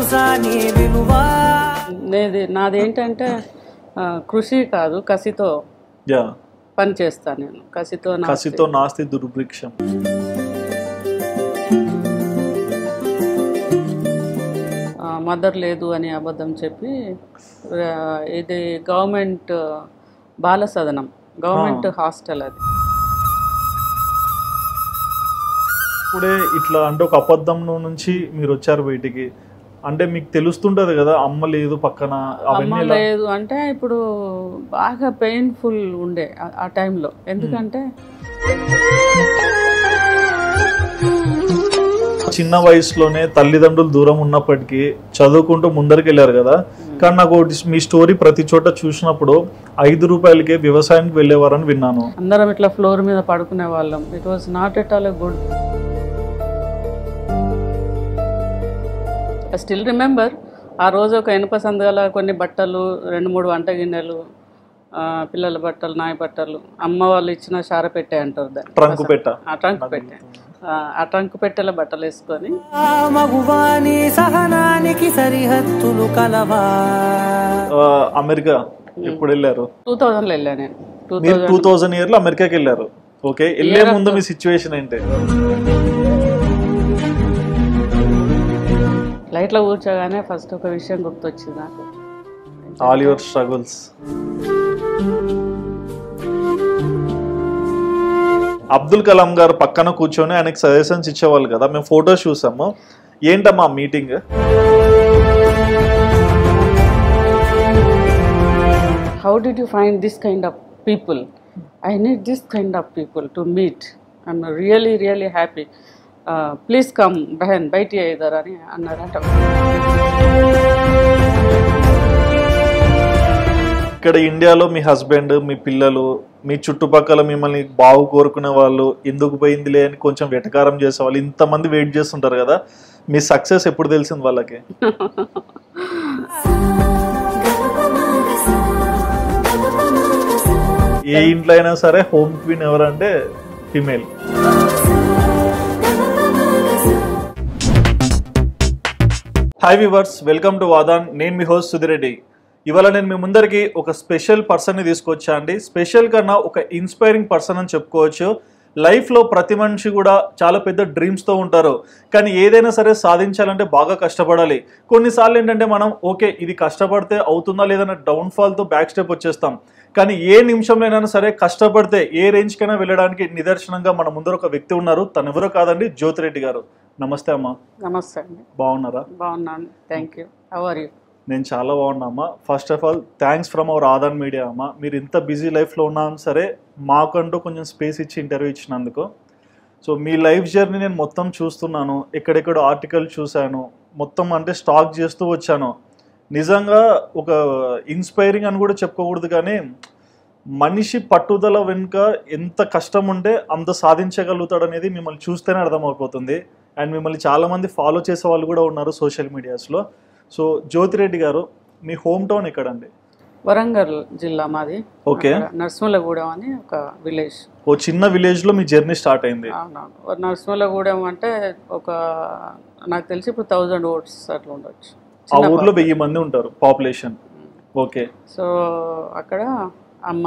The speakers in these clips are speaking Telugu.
తెలుసా నీ విలువ. నాదేంటంటే కృషి కాదు, కసితో యా పని చేస్తాను నేను. కసితో నాస్తి దుర్భిక్షం. మదర్ లేదు అని అబద్ధం చెప్పి ఇది గవర్నమెంట్ బాల సదనం, గవర్నమెంట్ హాస్టల్ అది. ఇప్పుడే ఇట్లా అంటే ఒక అబద్ధం నుంచి మీరు వచ్చారు బయటికి, అంటే మీకు తెలుస్తుంటది కదా అమ్మ లేదు పక్కన, అమ్మ లేదు అంటే ఇప్పుడు బాగా పెయిన్ఫుల్ ఉండే ఆ టైంలో. ఎందుకంటే చిన్న వయసులోనే తల్లిదండ్రులు దూరం ఉన్నప్పటికీ చదువుకుంటూ ముందరికి వెళ్ళారు కదా. కానీ నాకు మీ స్టోరీ ప్రతి చోట చూసినప్పుడు 5 రూపాయలకే వ్యవసాయానికి వెళ్ళేవారని విన్నాను. అందరం ఇట్లా ఫ్లోర్ మీద పడుకునే వాళ్ళం. It was not at all a good. I still remember ఆ రోజు ఒక ఇనుప సందుగల కొన్ని బట్టలు, 2-3 వంట గిన్నెలు, పిల్లల బట్టలు, నాయ బట్టలు, అమ్మ వాళ్ళు ఇచ్చిన షార పెట్టే అంటారు దాన్ని, ట్రంక్ పెట్ట. ట్రంక్ పెట్టే. ఆ ట్రంక్ పెట్టెల బట్టలు వేసుకొని మగువాని సహనానికి సరిహద్దులు కలవా. అమెరికా ఎప్పుడు వెళ్ళారు? 2000లో వెళ్ళా నేను. 2000 ఇయర్ లో అమెరికాకి వెళ్ళారు. ఓకే, వెళ్ళే ముందు మీ సిచ్యువేషన్ ఏంటి? లైట్లో కూర్చోగానే ఫస్ట్ ఒక విషయం గుర్తొచ్చింది నాకు. All your struggles. Abdul Kalam గారు పక్కన కూర్చొని ఆయనకి సజెషన్స్ ఇచ్చేవాళ్ళు కదా, మేము ఫొటోస్ చూసాము. ఏంటమ్మా meeting? How did you find this kind of people? I need this kind of people to meet. I'm really really happy. Please come బహన్ బయట ఇద్దరు అని అన్నారంట. ఇక్కడ ఇండియాలో మీ హస్బెండ్, మీ పిల్లలు, మీ చుట్టుపక్కల మిమ్మల్ని బాగు కోరుకునే వాళ్ళు, ఎందుకు పోయిందిలే అని కొంచెం వెటకారం చేసేవాళ్ళు, ఇంతమంది వెయిట్ చేస్తుంటారు కదా. మీ సక్సెస్ ఎప్పుడు తెలిసింది వాళ్ళకి? ఏ ఇంట్లో అయినా సరే హోమ్ క్వీన్ ఎవరంటే female. Hi viewers, welcome to Vadaan. నేను మీ హోస్ట్ సుధిరెడ్డి. ఇవాళ నేను మీ ముందరికి ఒక స్పెషల్ పర్సన్ని తీసుకొచ్చా అండి. స్పెషల్ కన్నా ఒక ఇన్స్పైరింగ్ పర్సన్ అని చెప్పుకోవచ్చు. లైఫ్లో ప్రతి మనిషి కూడా చాలా పెద్ద డ్రీమ్స్తో ఉంటారు, కానీ ఏదైనా సరే సాధించాలంటే బాగా కష్టపడాలి. కొన్నిసార్లు ఏంటంటే మనం ఓకే ఇది కష్టపడితే అవుతుందా లేదన్న డౌన్ఫాల్తో బ్యాక్ స్టెప్ వచ్చేస్తాం. కానీ ఏ నిమిషంలో అయినా సరే కష్టపడితే ఏ రేంజ్కైనా వెళ్ళడానికి నిదర్శనంగా మన ముందర ఒక వ్యక్తి ఉన్నారు. తను ఎవరో కాదండి, జ్యోతిరెడ్డి గారు. నమస్తే అమ్మా. నమస్తే అండి. బాగున్నారా? బాగున్నాను, thank you. How are you? నేను చాలా బాగున్నా అమ్మా. First of all thanks from our Aadaan media అమ్మా. మీరు ఇంత బిజీ లైఫ్లో ఉన్నా సరే మాకంటూ కొంచెం స్పేస్ ఇచ్చి ఇంటర్వ్యూ ఇచ్చినందుకు. సో మీ లైఫ్ జర్నీ నేను మొత్తం చూస్తున్నాను, ఎక్కడెక్కడ ఆర్టికల్ చూశాను, మొత్తం అంటే స్టాక్ చేస్తూ వచ్చాను. నిజంగా ఒక ఇన్స్పైరింగ్ అని కూడా చెప్పుకోకూడదు, కానీ మనిషి పట్టుదల వెనుక ఎంత కష్టం ఉంటే అంత సాధించగలుగుతాడు అనేది మిమ్మల్ని చూస్తేనే అర్థమైపోతుంది. అండ్ మిమ్మల్ని చాలామంది ఫాలో చేసే వాళ్ళు కూడా ఉన్నారు సోషల్ మీడియాస్లో. సో జ్యోతిరెడ్డి గారు, మీ హోమ్ టౌన్ ఎక్కడండి? వరంగల్ జిల్లా మాది. ఓకే. నర్సింహులగూడెం అని ఒక విలేజ్. ఓ చిన్న విలేజ్లో మీ జర్నీ స్టార్ట్ అయింది. అవునవును. నర్సింహులగూడెం అంటే ఒక నాకు తెలిసి ఇప్పుడు 1000 ఓట్స్ అట్లా ఉండొచ్చు. ఆ ఊర్లో 1000 మంది ఉంటారు పాపులేషన్. ఓకే. సో అక్కడ అమ్మ,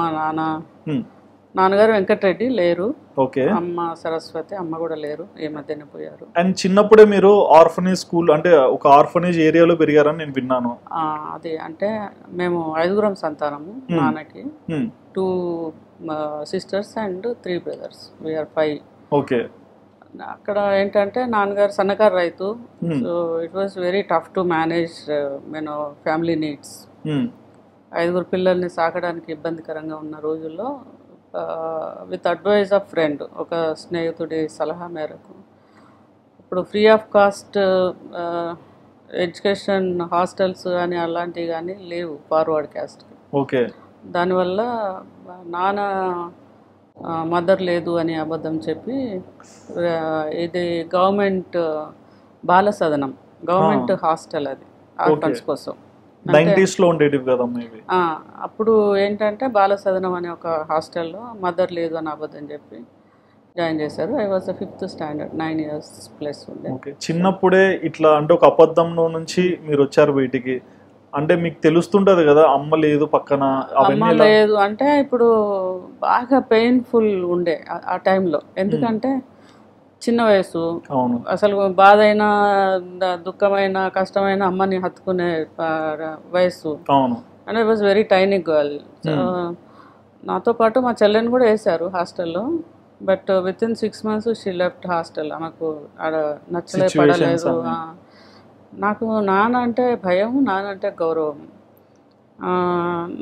నాన్నగారు వెంకటరెడ్డి లేరు. ఓకే. అమ్మ సరస్వతి, అమ్మ కూడా లేరు, ఈ మధ్యనే పోయారు. అండ్ చిన్నప్పుడే మీరు ఆర్ఫనేజ్ స్కూల్ అంటే ఒక ఆర్ఫనేజ్ ఏరియాలో పెరిగారని నేను విన్నాను. అది అంటే మేము 5గురం సంతానము. నాన్నకి 2 sisters and 3 brothers. We are 5. Okay. అక్కడ ఏంటంటే నాన్నగారు సన్నకారు రైతు. So it was very tough to manage family needs. 5గురు పిల్లల్ని సాకడానికి ఇబ్బందికరంగా ఉన్న రోజుల్లో విత్ అడ్వైజ్ ఆఫ్ ఫ్రెండ్, ఒక స్నేహితుడి సలహా మేరకు ఇప్పుడు free of cost education hostels కానీ అలాంటివి కానీ లేవు ఫార్వర్డ్ క్యాస్ట్కి. ఓకే. దానివల్ల నాన్న మదర్ లేదు అని అబద్ధం చెప్పి ఇది గవర్నమెంట్ బాల సదనం, గవర్నమెంట్ హాస్టల్ అది ఆర్ఫన్స్ కోసం. 90s లో ఉండేది కదా మేబీ. అప్పుడు ఏంటంటే బాల సదనం అనే ఒక హాస్టల్లో మదర్ లేదు అని అబద్ధం చెప్పి జాయిన్ చేశారు. I was 5th standard, 9 years plus ఉండే. ఓకే, చిన్నప్పుడే ఇట్లా అంటే ఒక అబద్ధంలో నుంచి మీరు వచ్చారు బయటికి అంటే మీకు తెలుస్తుంటది కదా అమ్మ లేదు పక్కన, అమ్మ లేదు అంటే ఇప్పుడు బాగా పెయిన్ఫుల్ ఉండే ఆ టైంలో. ఎందుకంటే చిన్న వయసు, అసలు బాధ అయినా దుఃఖమైన కష్టమైన అమ్మని హత్తుకునే వయసు. And I was very tiny girl. నాతో పాటు మా చెల్లెని కూడా వేశారు హాస్టల్లో. But with in 6 months she left hostel. ఆమెకు ఆడ నచ్చలే, పడలేదు. నాకు నాన్న అంటే భయం, నాన్న అంటే గౌరవం.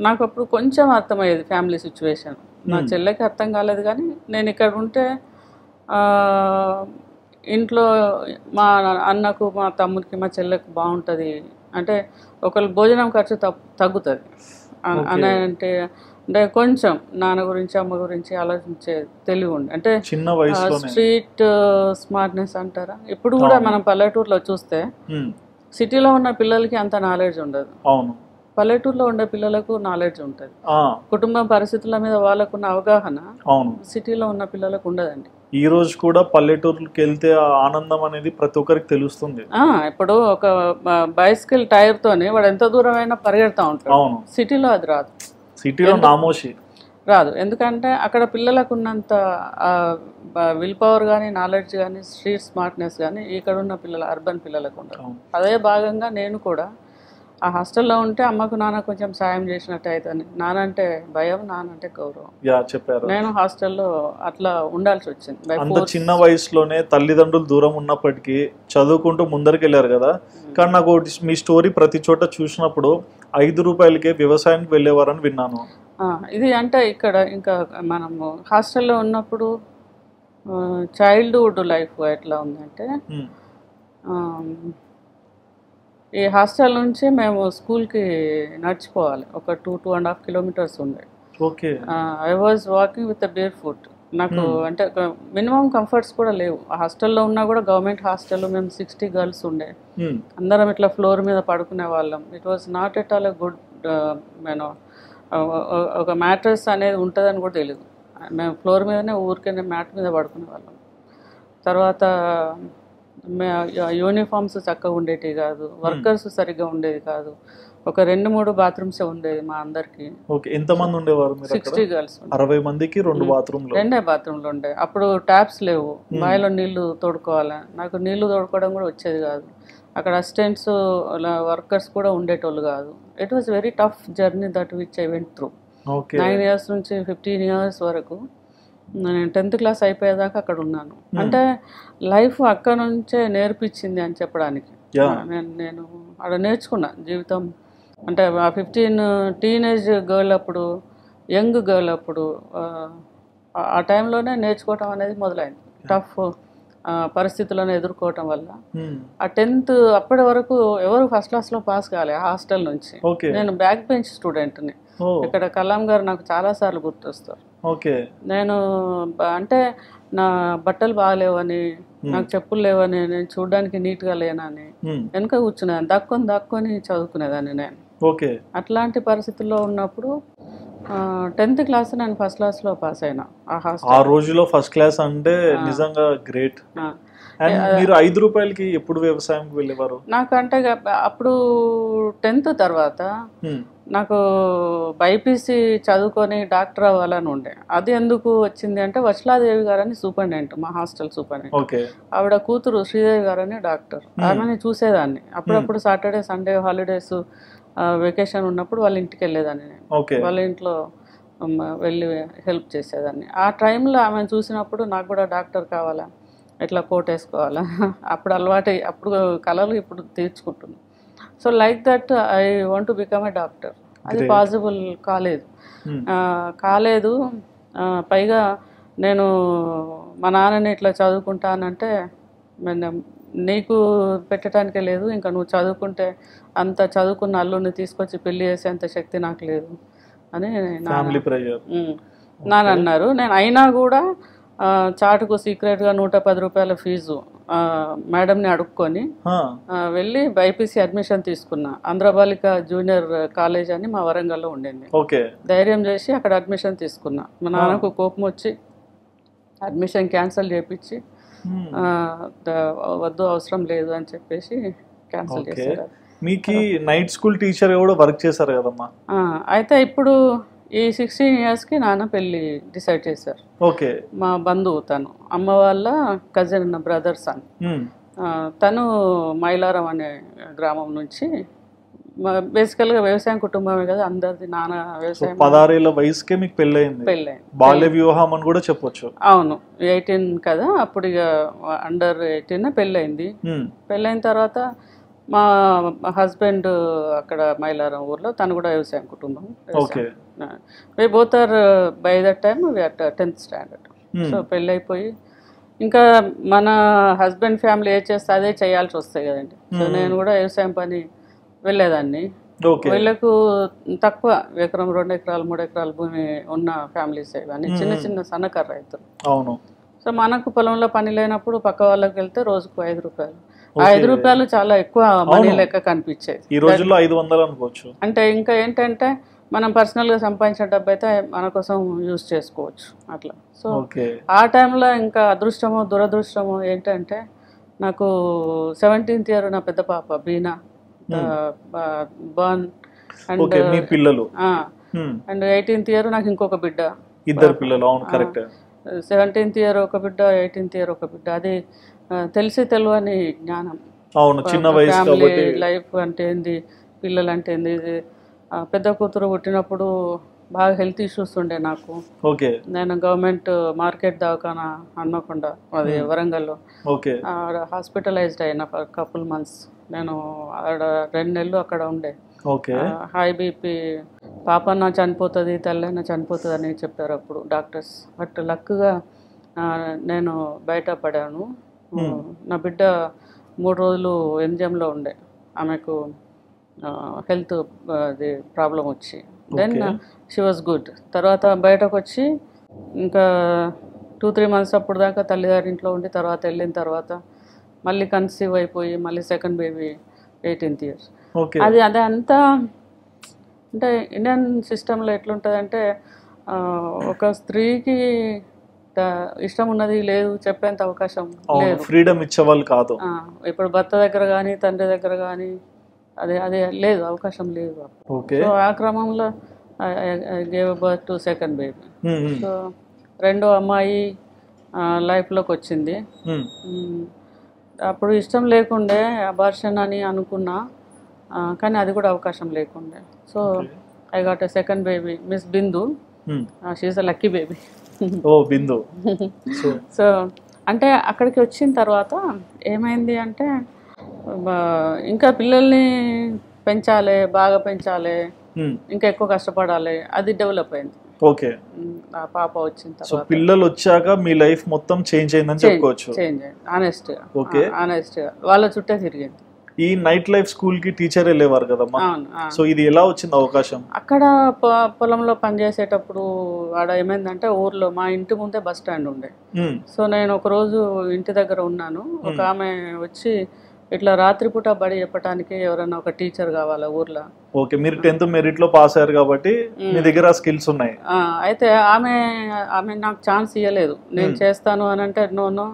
నాకు అప్పుడు కొంచెం అర్థమయ్యేది ఫ్యామిలీ సిచ్యువేషన్. నా చెల్లెకి అర్థం కాలేదు, కానీ నేను ఇక్కడ ఉంటే ఇంట్లో మా అన్నకు, మా తమ్ముడికి, మా చెల్లెకి బాగుంటుంది అంటే ఒకళ్ళు భోజనం ఖర్చు తగ్గుతుంది అని అంటే కొంచెం నాన్న గురించి అమ్మ గురించి ఆలోచించే తెలివి ఉండే. అంటే చిన్న వయసులో స్ట్రీట్ స్మార్ట్నెస్ అంటారా. ఇప్పుడు కూడా మనం పల్లెటూరులో చూస్తే సిటీలో ఉన్న పిల్లలకి అంత నాలెడ్జ్ ఉండదు, పల్లెటూరులో ఉండే పిల్లలకు నాలెడ్జ్ ఉంటుంది. కుటుంబ పరిస్థితుల మీద వాళ్ళకున్న అవగాహన సిటీలో ఉన్న పిల్లలకు ఉండదండి. ఈ రోజు కూడా పల్లెటూరుకి వెళ్తే ఆనందం అనేది ప్రతి ఒక్కరికి తెలుస్తుంది. ఇప్పుడు ఒక బైసికల్ టైర్ తోనే వాడు ఎంత దూరం అయినా పరిగెడతా ఉంటాడు. సిటీలో అది రాదు, సిటీలో నామోషి రాదు. ఎందుకంటే అక్కడ పిల్లలకు ఉన్నంత విల్ పవర్ కానీ, నాలెడ్జ్ కానీ, స్ట్రీట్ స్మార్ట్నెస్ కానీ ఇక్కడ ఉన్న అర్బన్ పిల్లలకు ఉండదు. అదే భాగంగా నేను కూడా ఆ హాస్టల్లో ఉంటే అమ్మకు నాన్న కొంచెం సాయం చేసినట్టు అవుతుంది. నాన్న అంటే భయం, నాన్న అంటే గౌరవం. చెప్పారు. నేను హాస్టల్లో అట్లా ఉండాల్సి వచ్చింది. అంత చిన్న వయసులోనే తల్లిదండ్రులు దూరం ఉన్నప్పటికీ చదువుకుంటూ ముందరికి వెళ్ళారు కదా. కానీ నాకు మీ స్టోరీ ప్రతి చోట చూసినప్పుడు 5 రూపాయలకే వ్యవసాయానికి వెళ్ళేవారని విన్నాను. ఇది అంటే ఇక్కడ ఇంకా మనము హాస్టల్లో ఉన్నప్పుడు చైల్డ్హుడ్ లైఫ్ ఎట్లా ఉందంటే, ఈ హాస్టల్ నుంచి మేము స్కూల్కి నడిచిపోవాలి. ఒక 2.5 kilometers ఉండే. I was walking with bear foot. నాకు అంటే మినిమం కంఫర్ట్స్ కూడా లేవు. ఆ హాస్టల్లో ఉన్నా కూడా గవర్నమెంట్ హాస్టల్, మేము 60 girls ఉండే. అందరం ఇట్లా ఫ్లోర్ మీద పడుకునే వాళ్ళం. It was not at all a good. నేను ఒక మ్యాట్రెస్ అనేది ఉంటుందని కూడా తెలియదు. మేము ఫ్లోర్ మీదనే ఊరికే మ్యాట్ మీద పడుకునే వాళ్ళం. తర్వాత యూనిఫామ్స్ చక్కగా ఉండేవి కాదు, వర్కర్స్ సరిగ్గా ఉండేది కాదు. ఒక 2-3 bathrooms ఉండేది మా అందరికి. ఎంతమంది ఉండేవారు? 60 girls. 60 మందికి 2 బాత్రూమ్లు, 2 బాత్రూమ్లు ఉండే. అప్పుడు ట్యాప్స్ లేవు, బావిలో నీళ్లు తోడుకోవాలి. నాకు నీళ్లు తోడుకోవడం కూడా వచ్చేది కాదు. అక్కడ అసిస్టెంట్స్, వర్కర్స్ కూడా ఉండేటోళ్ళు కాదు. It was very tough journey that which I went through. 9 years నుంచి 15 years వరకు. నేను 10th class అయిపోయేదాకా అక్కడ ఉన్నాను. అంటే లైఫ్ అక్కడ నుంచే నేర్పించింది అని చెప్పడానికి. నేను అక్కడ నేర్చుకున్నా జీవితం. అంటే ఆ 15 టీనేజ్ గర్ల్ అప్పుడు, యంగ్ గర్ల్ అప్పుడు, ఆ టైంలోనే నేర్చుకోవటం అనేది మొదలైంది. టఫ్ పరిస్థితులను ఎదుర్కోవటం వల్ల. ఆ 10th అప్పటి వరకు ఎవరు ఫస్ట్ క్లాస్లో పాస్ కాలే హాస్టల్ నుంచి. నేను బ్యాక్ బెంచ్ స్టూడెంట్ని. ఇక్కడ కలాం గారు నాకు చాలాసార్లు గుర్తొస్తారు. నేను అంటే నా బట్టలు బాగాలేవని, నాకు చెప్పులు లేవని, నేను చూడడానికి నీట్గా లేనని వెనక కూర్చునేదాన్ని, దాక్కొని చదువుకునేదాన్ని నేను. అట్లాంటి పరిస్థితుల్లో ఉన్నప్పుడు 10th class నేను ఫస్ట్ క్లాస్లో పాస్ అయినా. ఆ రోజులో ఫస్ట్ క్లాస్ అంటే నిజంగా గ్రేట్. మీరు 5 రూపాయలకి ఎప్పుడు వ్యవసాయంకి వెళ్ళేవారు? నాకు అంటే అప్పుడు 10th తర్వాత నాకు బైపీసీ చదువుకొని డాక్టర్ అవ్వాలని ఉండే. అది ఎందుకు వచ్చింది అంటే, వచలాదేవి గారని సూపరింటెండెంట్, మా హాస్టల్ సూపరింటెండెంట్, ఆవిడ కూతురు శ్రీదేవి గారని డాక్టర్. ఆమెని చూసేదాన్ని అప్పుడప్పుడు. సాటర్డే సండే హాలిడేస్ వెకేషన్ ఉన్నప్పుడు వాళ్ళ ఇంటికి వెళ్ళేదాన్ని నేను. వాళ్ళ ఇంట్లో వెళ్ళి హెల్ప్ చేసేదాన్ని. ఆ టైంలో ఆమెను చూసినప్పుడు నాకు కూడా డాక్టర్ కావాలా, ఎట్లా కోట్ వేసుకోవాలా, అప్పుడు అలవాటు, అప్పుడు కళలు ఇప్పుడు తీర్చుకుంటున్నాను. So like that I want to become a doctor. అది పాసిబుల్ కాలేదు. పైగా నేను మా నాన్నని ఇట్లా చదువుకుంటానంటే, నీకు పెట్టడానికే లేదు, ఇంకా నువ్వు చదువుకుంటే అంత చదువుకున్న అల్లుని తీసుకొచ్చి పెళ్లి చేసే అంత శక్తి నాకు లేదు అని నాన్న అన్నారు. నేను అయినా కూడా చాటుకు సీక్రెట్గా 110 రూపాయల ఫీజు మేడంని అడుక్కొని వెళ్ళి బైపీసీ అడ్మిషన్ తీసుకున్నా. ఆంధ్రబాలిక జూనియర్ కాలేజ్ అని మా వరంగల్లో ఉండింది. ధైర్యం చేసి అక్కడ అడ్మిషన్ తీసుకున్నా. మా నాన్నకు కోపం వచ్చి అడ్మిషన్ క్యాన్సిల్ చేయించి వద్దు అవసరం లేదు అని చెప్పేసి క్యాన్సిల్ చేశారు. మీకు నైట్ స్కూల్ టీచర్ కూడా వర్క్ చేశారు కదమ్మా. అయితే ఇప్పుడు ఈ 16 yearsకి నాన్న పెళ్ళి డిసైడ్ చేశారు. ఓకే. మా బంధువు తను, అమ్మ వాళ్ళ కజిన్ బ్రదర్ సన్. తను మైలారం అనే గ్రామం నుంచి, బేసికల్గా వ్యవసాయం కుటుంబమే కదా అందరిది, నాన్న వ్యవసాయం. 16 ఏళ్ల వయసుకే మీకు పెళ్ళయింది. బాల్య వివాహం అని కూడా చెప్పొచ్చు. అవును, 18 కదా అప్పుడు, ఇక అండర్ 18 పెళ్ళయింది. పెళ్ళైన తర్వాత మా హస్బెండ్ అక్కడ మైలారం ఊర్లో, తను కూడా వ్యవసాయం కుటుంబం. We both are by that time we are 10th standard. So పెళ్ళి అయిపోయి ఇంకా మన హస్బెండ్ ఫ్యామిలీ ఏ చేస్తే అదే చేయాల్సి వస్తాయి కదండి. సో నేను కూడా వ్యవసాయం పని వెళ్ళేదాన్ని. వీళ్ళకు తక్కువ, 1 ఎకరం 2 ఎకరాలు 3 ఎకరాల భూమి ఉన్న ఫ్యామిలీస్ ఇవన్నీ, చిన్న చిన్న సన్నకారు రైతులు. అవును. సో మనకు పొలంలో పని లేనప్పుడు పక్క వాళ్ళకి వెళ్తే రోజుకు 5 రూపాయలు. ఆ 5 రూపాయలు చాలా ఎక్కువ మనీ లెక్క కనిపించేది. ఈ రోజుల్లో 500 అనుకోవచ్చు. అంటే ఇంకా ఏంటంటే మనం పర్సనల్గా సంపాదించిన డబ్బు అయితే మన కోసం యూజ్ చేసుకోవచ్చు అట్లా. సో ఆ టైంలో ఇంకా అదృష్టమో దురదృష్టమో ఏంటంటే, నాకు 17th year నా పెద్ద పాప బీనా బాన్, అండ్ 18th year నాకు ఇంకొక బిడ్డ. ఇద్దరు పిల్లలు. అవును, కరెక్ట్. 17th year ఒక బిడ్డ, 18th year ఒక బిడ్డ. అది తెలిసి తెలియని జ్ఞానం. అవును, చిన్న వయసు కాబట్టి. లైఫ్ అంటే ఏంది, పిల్లలు అంటే ఏంది. పెద్ద కూతురు పుట్టినప్పుడు బాగా హెల్త్ ఇష్యూస్ ఉండే నాకు. ఓకే. నేను గవర్నమెంట్ మార్కెట్ దవాఖానా హన్మకొండ, అది వరంగల్లో, హాస్పిటలైజ్డ్ అయిన ఫర్ couple months. నేను ఆడ 2 నెలలు అక్కడ ఉండే. హై బీపీ, పాపన్న చనిపోతుంది, తల్లైనా చనిపోతుంది అని చెప్పారు అప్పుడు డాక్టర్స్. బట్ లక్గా నేను బయట పడాను. నా బిడ్డ 3 రోజులు ఎంజిఎంలో ఉండే, ఆమెకు హెల్త్ అది ప్రాబ్లం వచ్చి. Then she was good. తర్వాత బయటకు వచ్చి ఇంకా 2-3 months అప్పుడు దాకా తల్లిగారింట్లో ఉండి, తర్వాత వెళ్ళిన తర్వాత మళ్ళీ కన్సీవ్ అయిపోయి మళ్ళీ సెకండ్ బేబీ 18th year. అది అదే అంతా అంటే ఇండియన్ సిస్టంలో ఎట్లుంటుందంటే, ఒక స్త్రీకి ఇష్టం ఉన్నది లేదు చెప్పేంత అవకాశం లేదు, ఫ్రీడమ్ ఇచ్చేవాళ్ళు కాదు. ఇప్పుడు భర్త దగ్గర కానీ తండ్రి దగ్గర కానీ అదే అదే లేదు, అవకాశం లేదు. సో ఆ క్రమంలో gave birth to second baby. So 2వ అమ్మాయి లైఫ్లోకి వచ్చింది. అప్పుడు ఇష్టం లేకుండే, అబార్షన్ అని అనుకున్నా, కానీ అది కూడా అవకాశం లేకుండే. So I got a second baby, miss Bindu. She is a lucky baby. Bindu. So అంటే అక్కడికి వచ్చిన తర్వాత ఏమైంది అంటే, ఇంకా పిల్లల్ని పెంచాలి, బాగా పెంచాలి, ఇంకా ఎక్కువ కష్టపడాలి, అది డెవలప్ అయింది. ఓకే. ఆ పాప వచ్చిన తర్వాత పిల్లలు వచ్చాక మీ లైఫ్ మొత్తం చేంజ్ అయిందని చెప్పుకోవచ్చు. చేంజ్ అయింది, ఆనెస్ట్గా వాళ్ళ చుట్టే తిరిగింది. ఈ నైట్ లైఫ్ స్కూల్ కి టీచర్ వెళ్ళేవారు కదమ్మా. సో ఇది ఎలా వచ్చింది అవకాశం? అక్కడ పొలంలో పనిచేసేటప్పుడు ఆడ ఏమైందంటే, ఊర్లో మా ఇంటి ముందే బస్ స్టాండ్ ఉండే. సో నేను ఒక రోజు ఇంటి దగ్గర ఉన్నాను, ఒక ఆమె వచ్చి ఇట్లా రాత్రిపూట బడి చెప్పడానికి ఎవరైనా ఒక టీచర్ కావాలా ఊర్లో. ఓకే, మీరు 10th మెరిట్ లో పాస్ అయ్యారు కాబట్టి మీ దగ్గర స్కిల్స్ ఉన్నాయి. అయితే ఆమె నాకు ఛాన్స్ ఇవ్వలేదు. నేను చేస్తాను అని అంటే, నో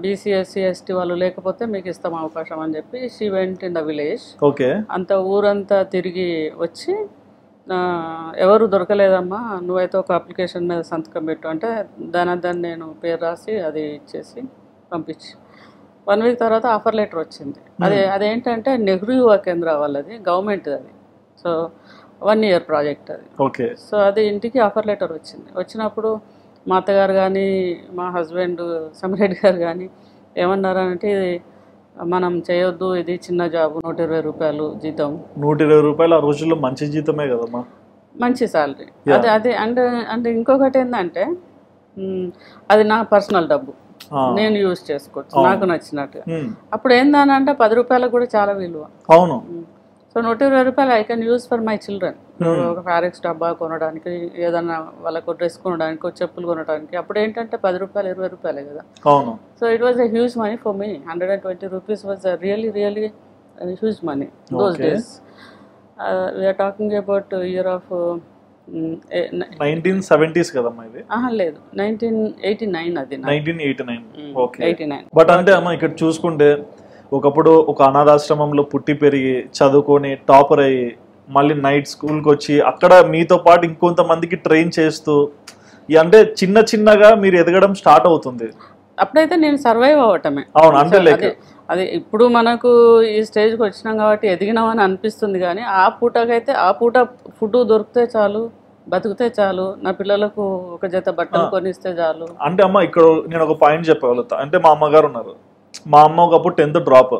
బీసీ ఎస్సీ ఎస్టీ వాళ్ళు లేకపోతే మీకు ఇస్తాం అవకాశం అని చెప్పి she went in the village. Okay. అంత ఊరంతా తిరిగి వచ్చి, ఎవరు దొరకలేదమ్మా, నువ్వైతే ఒక అప్లికేషన్ మీద సంతకం పెట్టు అంటే, దాన్ని నేను పేరు రాసి అది ఇచ్చేసి పంపించి 1 week తర్వాత ఆఫర్ లెటర్ వచ్చింది. అదేంటంటే నెహ్రూ యువ కేంద్ర వాళ్ళది, గవర్నమెంట్ అది. సో 1 year ప్రాజెక్ట్ అది. ఓకే. సో అది ఇంటికి ఆఫర్ లెటర్ వచ్చింది. వచ్చినప్పుడు మా అత్తగారు కానీ మా హస్బెండ్ సమిరెడ్డి గారు కానీ ఏమన్నారంటే, ఇది మనం చేయొద్దు, ఇది చిన్న జాబు, 120 రూపాయలు జీతం. 120 రూపాయలు ఆ రోజుల్లో మంచి జీతమే కదమ్మా, మంచి శాలరీ. అదే అంటే ఇంకొకటి ఏంటంటే, అది నా పర్సనల్ డబ్బు, నేను యూజ్ చేసుకోవచ్చు నాకు నచ్చినట్టుగా. అప్పుడు ఏందనంటే 10 రూపాయలకు కూడా చాలా విలువ. అవును. సో 120 రూపాయలు I can use for my children. ఒక ఫారెక్స్ డబ్బా కొనడానికి, ఏదన్నా వాళ్ళకు డ్రెస్ కొనడానికి, చెప్పులు కొనడానికి. అప్పుడు ఏంటంటే 10 రూపాయలు 20 రూపాయలే కదా. అవును. So it was a huge money for me. 120 rupees was really huge money those days. We are talking about year of 1970s కదమ్మా ఇది? లేదు 1989 అది 1989. ఓకే. 89. బట్ అంటే అమ్మ ఇక్కడ చూసుకుంటే ఒకప్పుడు ఒక అనాథాశ్రమంలో పుట్టి పెరిగి చదువుకొని టాపర్ అయ్యి మళ్ళీ నైట్ స్కూల్కి వచ్చి అక్కడ మీతో పాటు ఇంకొంతమందికి ట్రైన్ చేస్తూ అంటే చిన్న చిన్నగా మీరు ఎదగడం స్టార్ట్ అవుతుంది. అప్పుడైతే నేను సర్వైవ్ అవ్వటమే. అవును, అంటే అదే ఇప్పుడు మనకు ఈ స్టేజ్కి వచ్చినాం కాబట్టి ఎదిగినామని అనిపిస్తుంది, కానీ ఆ పూటకైతే ఆ పూట ఫుడ్ దొరికితే చాలు, బతికితే చాలు, నా పిల్లలకు ఒక జత బట్టలు కొనిస్తే చాలు. అంటే అమ్మ ఇక్కడ నేను ఒక పాయింట్ చెప్పగలుగుతా. అంటే మా అమ్మగారు ఉన్నారు, మా అమ్మ ఒకప్పుడు 10th డ్రాప్,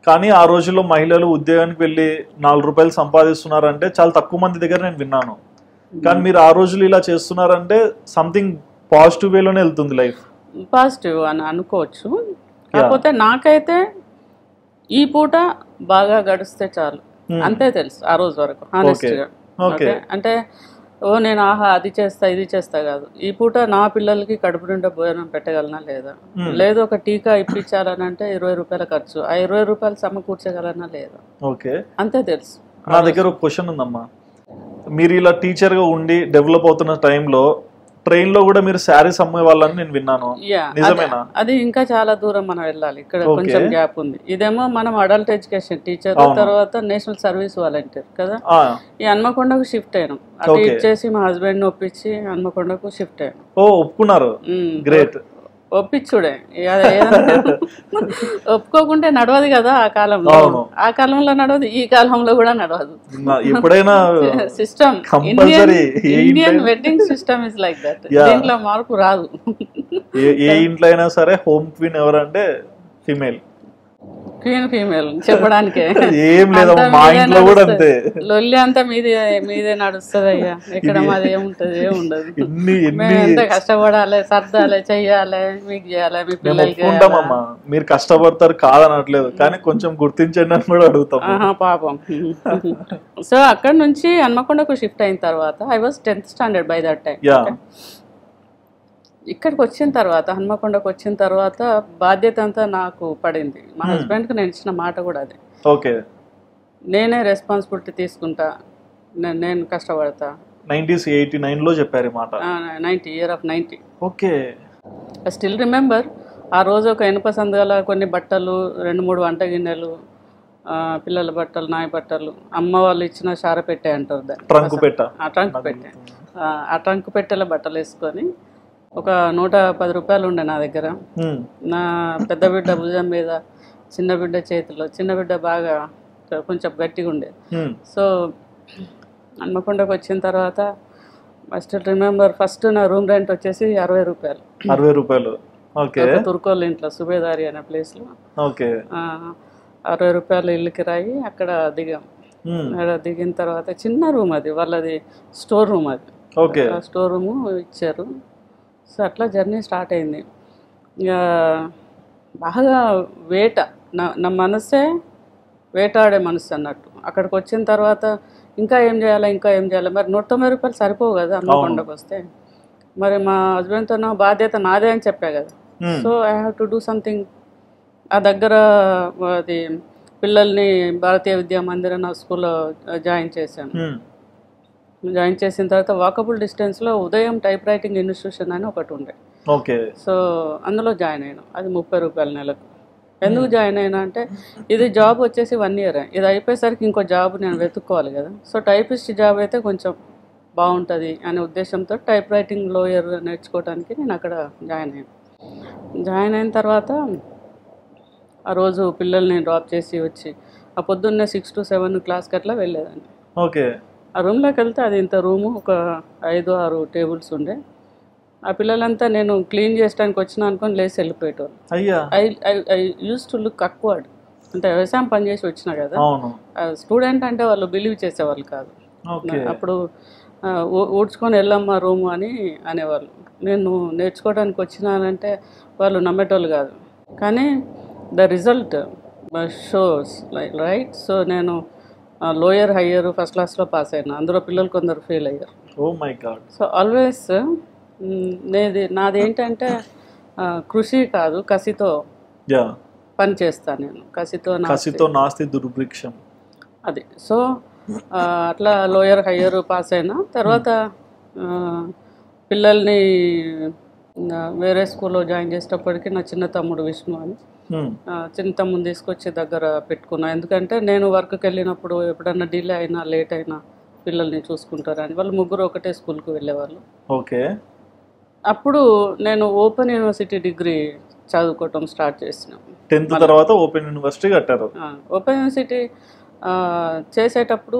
కానీ ఆ రోజుల్లో మహిళలు ఉద్యోగానికి వెళ్ళి 4 రూపాయలు సంపాదిస్తున్నారంటే చాలా తక్కువ మంది దగ్గర నేను విన్నాను. కానీ మీరు ఆ రోజులు ఇలా చేస్తున్నారంటే సంథింగ్ పాజిటివ్ వేలోనే వెళ్తుంది లైఫ్. పాజిటివ్ అని అనుకోవచ్చు. కాకపోతే నాకైతే ఈ పూట బాగా గడిస్తే చాలు అంతే తెలుసు ఆ రోజు వరకు, హానెస్ట్గా. అంటే నేను అది చేస్తా ఇది చేస్తా కాదు, ఈ పూట నా పిల్లలకి కడుపు నిండా భోజనం పెట్టగలనా లేదా, లేదు ఒక టీకా ఇప్పించాలని అంటే 20 రూపాయల ఖర్చు, ఆ 20 రూపాయలు సమకూర్చగలనా లేదా, అంతే తెలుసు. నా దగ్గర ఒక క్వశ్చన్ ఉందమ్మా. మీరు ఇలా టీచర్గా ఉండి డెవలప్ అవుతున్న టైంలో ట్రైన్ లో కూడా మీరు శారీస్ అమ్మే వాళ్ళని నేను విన్నాను, నిజమేనా? అది ఇంకా చాలా దూరం మనం వెళ్ళాలి, ఇక్కడ కొంచెం గ్యాప్ ఉంది. ఇదేమో మనం అడల్ట్ ఎడ్యుకేషన్ టీచర్, తర్వాత నేషనల్ సర్వీస్ వాలంటీర్ కదా. ఈ హన్మకొండకు షిఫ్ట్ అయినాం, అది ఇచ్చేసి మా హస్బెండ్ ఒప్పించి హన్మకొండకు షిఫ్ట్ అయ్యాను. ఒప్పుకున్నారు, గ్రేట్. ఒప్పించుడే, ఒప్పుకోకుంటే నడవదు కదా ఆ కాలంలో. ఆ కాలంలో నడవదు, ఈ కాలంలో కూడా నడవదు. ఎప్పుడైనా system, Indian wedding system is like that. దీంట్లో మార్పు రాదు. ఏ ఇంట్లో అయినా సరే హోమ్ క్వీన్ ఎవరంటే ఫీమేల్. క్వీన్ ఫీమేల్ చెప్పడానికే ఏం లేదు, మా ఇంట్లో కూడా అంతే. లొల్లి అంతా మీదే నడుస్తుంది అయ్యా, ఇక్కడ మాది ఏముంటది, ఏముండదు. మేము ఎంత కష్టపడాలి, సర్దాలి, చెయ్యాలి, మీకు చేయాలి, మీ పిల్లలకి. మీరు కష్టపడతారు కాదనట్లేదు, కానీ కొంచెం గుర్తించండి అని కూడా అడుగుతాం. పాపం. సో అక్కడ నుంచి హన్మకొండకు షిఫ్ట్ అయిన తర్వాత I was 10th standard by that time. ఇక్కడికి వచ్చిన తర్వాత, హన్మకొండకు వచ్చిన తర్వాత బాధ్యత అంతా నాకు పడింది. మా హస్బెండ్కి నేను ఇచ్చిన మాట కూడా అదే, నేనే రెస్పాన్సిబిలిటీ తీసుకుంటా, నేను కష్టపడతా. 1989లో చెప్పారు మాట. 90 year of 90. Okay. I still remember, ఆ రోజు ఒక ఇనుప సందుగల కొన్ని బట్టలు, 2-3 వంట గిన్నెలు, పిల్లల బట్టలు, నాయ బట్టలు, అమ్మ వాళ్ళు ఇచ్చిన శార పెట్టే అంటారు దాన్ని, ట్రంక్ పెట్టే. ఆ ట్రంక్ పెట్టెల బట్టలు వేసుకొని ఒక 110 రూపాయలు ఉండే నా దగ్గర. నా పెద్ద బిడ్డ భుజం మీద, చిన్న బిడ్డ చేతిలో. చిన్న బిడ్డ బాగా కొంచెం గట్టిగా ఉండేది. సో హన్మకొండకు వచ్చిన తర్వాత ఐ స్టిల్ రిమెంబర్, ఫస్ట్ నా రూమ్ రెంట్ వచ్చేసి 60 రూపాయలు. 60 రూపాయలు. తుర్కోల్ ఇంట్లో, సుబేదారి అనే ప్లేస్లో 60 రూపాయలు ఇల్లు కిరాయి. అక్కడ దిగాం. అక్కడ దిగిన తర్వాత చిన్న రూమ్, అది వాళ్ళది స్టోర్ రూమ్, అది స్టోర్ రూము ఇచ్చారు. సో అట్లా జర్నీ స్టార్ట్ అయింది. ఇక బాగా వేట, నా మనసే వేటాడే మనసు అన్నట్టు. అక్కడికి వచ్చిన తర్వాత ఇంకా ఏం చేయాలి, మరి 190 రూపాయలు సరిపోవు కదా హన్మకొండకు వస్తే. మరి మా హస్బెండ్తో నా బాధ్యత నాదే అని చెప్పా కదా. So I have to do something. ఆ దగ్గర అది పిల్లల్ని భారతీయ విద్యా మందిర్ నా స్కూల్లో జాయిన్ చేశాను. జాయిన్ చేసిన తర్వాత వాకబుల్ డిస్టెన్స్లో ఉదయం టైప్ రైటింగ్ ఇన్స్టిట్యూషన్ అని ఒకటి ఉండే. సో అందులో జాయిన్ అయ్యాను. అది 30 రూపాయల నెలకు. ఎందుకు జాయిన్ అయినా అంటే, ఇది జాబ్ వచ్చేసి 1 year, ఇది అయిపోయేసరికి ఇంకో జాబ్ నేను వెతుక్కోవాలి కదా. సో టైపిస్ట్ జాబ్ అయితే కొంచెం బాగుంటుంది అనే ఉద్దేశంతో టైప్ రైటింగ్ లోయర్ నేర్చుకోవడానికి నేను అక్కడ జాయిన్ అయ్యాను. జాయిన్ అయిన తర్వాత ఆ రోజు పిల్లల్ని డ్రాప్ చేసి వచ్చి ఆ పొద్దున్నే 6 to 7 క్లాస్కి అట్లా వెళ్ళేదాన్ని. ఆ రూమ్లోకి వెళ్తే అది ఇంత రూము, ఒక 5-6 టేబుల్స్ ఉండే. ఆ పిల్లలంతా నేను క్లీన్ చేయడానికి వచ్చినా అనుకొని లేచి వెళ్ళిపోయేటోళ్ళు. I use to look awkward. అంటే వ్యవసాయం పని చేసి వచ్చినా కదా, స్టూడెంట్ అంటే వాళ్ళు బిలీవ్ చేసేవాళ్ళు కాదు. అప్పుడు ఊడ్చుకొని వెళ్ళమ్మా రూము అని అనేవాళ్ళు. నేను నేర్చుకోవడానికి వచ్చినానంటే వాళ్ళు నమ్మేటోళ్ళు కాదు. కానీ ద రిజల్ట్ షోస్ రైట్. సో నేను లోయర్ హయ్యర్ ఫస్ట్ క్లాస్లో పాస్ అయినా, అందులో పిల్లలు కొందరు ఫెయిల్ అయ్యారు. Oh my god. So always నాదేంటంటే కృషి కాదు, కసితో పని చేస్తాను నేను. కసితో నాస్తి దుర్భిక్షం. అది. సో అట్లా లోయర్ హయ్యర్ పాస్ అయినా. తర్వాత పిల్లల్ని వేరే స్కూల్లో జాయిన్ చేసేటప్పటికి నా చిన్న తమ్ముడు విష్ణు అని చిన్న తమ్ముని తీసుకొచ్చి దగ్గర పెట్టుకున్నా. ఎందుకంటే నేను వర్క్కి వెళ్ళినప్పుడు ఎప్పుడన్నా డిలే అయినా లేట్ అయినా పిల్లల్ని చూసుకుంటారని. వాళ్ళు ముగ్గురు ఒకటే స్కూల్కి వెళ్ళేవాళ్ళు. ఓకే. అప్పుడు నేను ఓపెన్ యూనివర్సిటీ డిగ్రీ చదువుకోవటం స్టార్ట్ చేసిన. 10th తర్వాత ఓపెన్ యూనివర్సిటీ కట్టారు. ఓపెన్ యూనివర్సిటీ చేసేటప్పుడు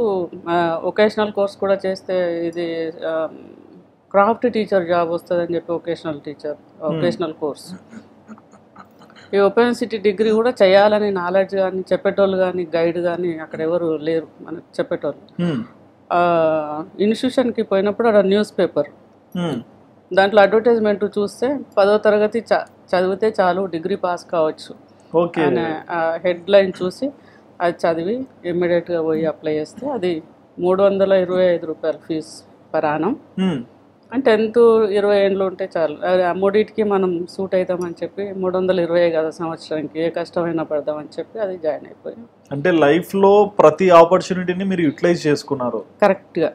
వొకేషనల్ కోర్స్ కూడా చేస్తే ఇది క్రాఫ్ట్ టీచర్ జాబ్ వస్తుందని చెప్పి వొకేషనల్ కోర్స్. ఈ ఓపెన్ యూనివర్సిటీ డిగ్రీ కూడా చేయాలని నాలెడ్జ్ కానీ చెప్పేటోళ్ళు కానీ గైడ్ కానీ అక్కడ ఎవరు లేరు మనకు చెప్పేటోళ్ళు. ఇన్స్టిట్యూషన్కి పోయినప్పుడు అక్కడ న్యూస్ పేపర్, దాంట్లో అడ్వర్టైజ్మెంట్ చూస్తే 10వ తరగతి చదివితే చాలు డిగ్రీ పాస్ కావచ్చు అనే హెడ్లైన్ చూసి అది చదివి ఇమ్మీడియట్గా పోయి అప్లై చేస్తే అది 325 రూపాయలు ఫీజు పర్ యానం. అంటే 10th 20 ఏళ్ళు ఉంటే చాలు. ఆ మూడింటికి మనం సూట్ అవుతామని చెప్పి 320 కదా సంవత్సరానికి, ఏ కష్టమైనా పడదామని చెప్పి అది జాయిన్ అయిపోయాం. అంటే లైఫ్లో ప్రతి ఆపర్చునిటీని మీరు యూటిలైజ్ చేసుకున్నారు. కరెక్ట్గా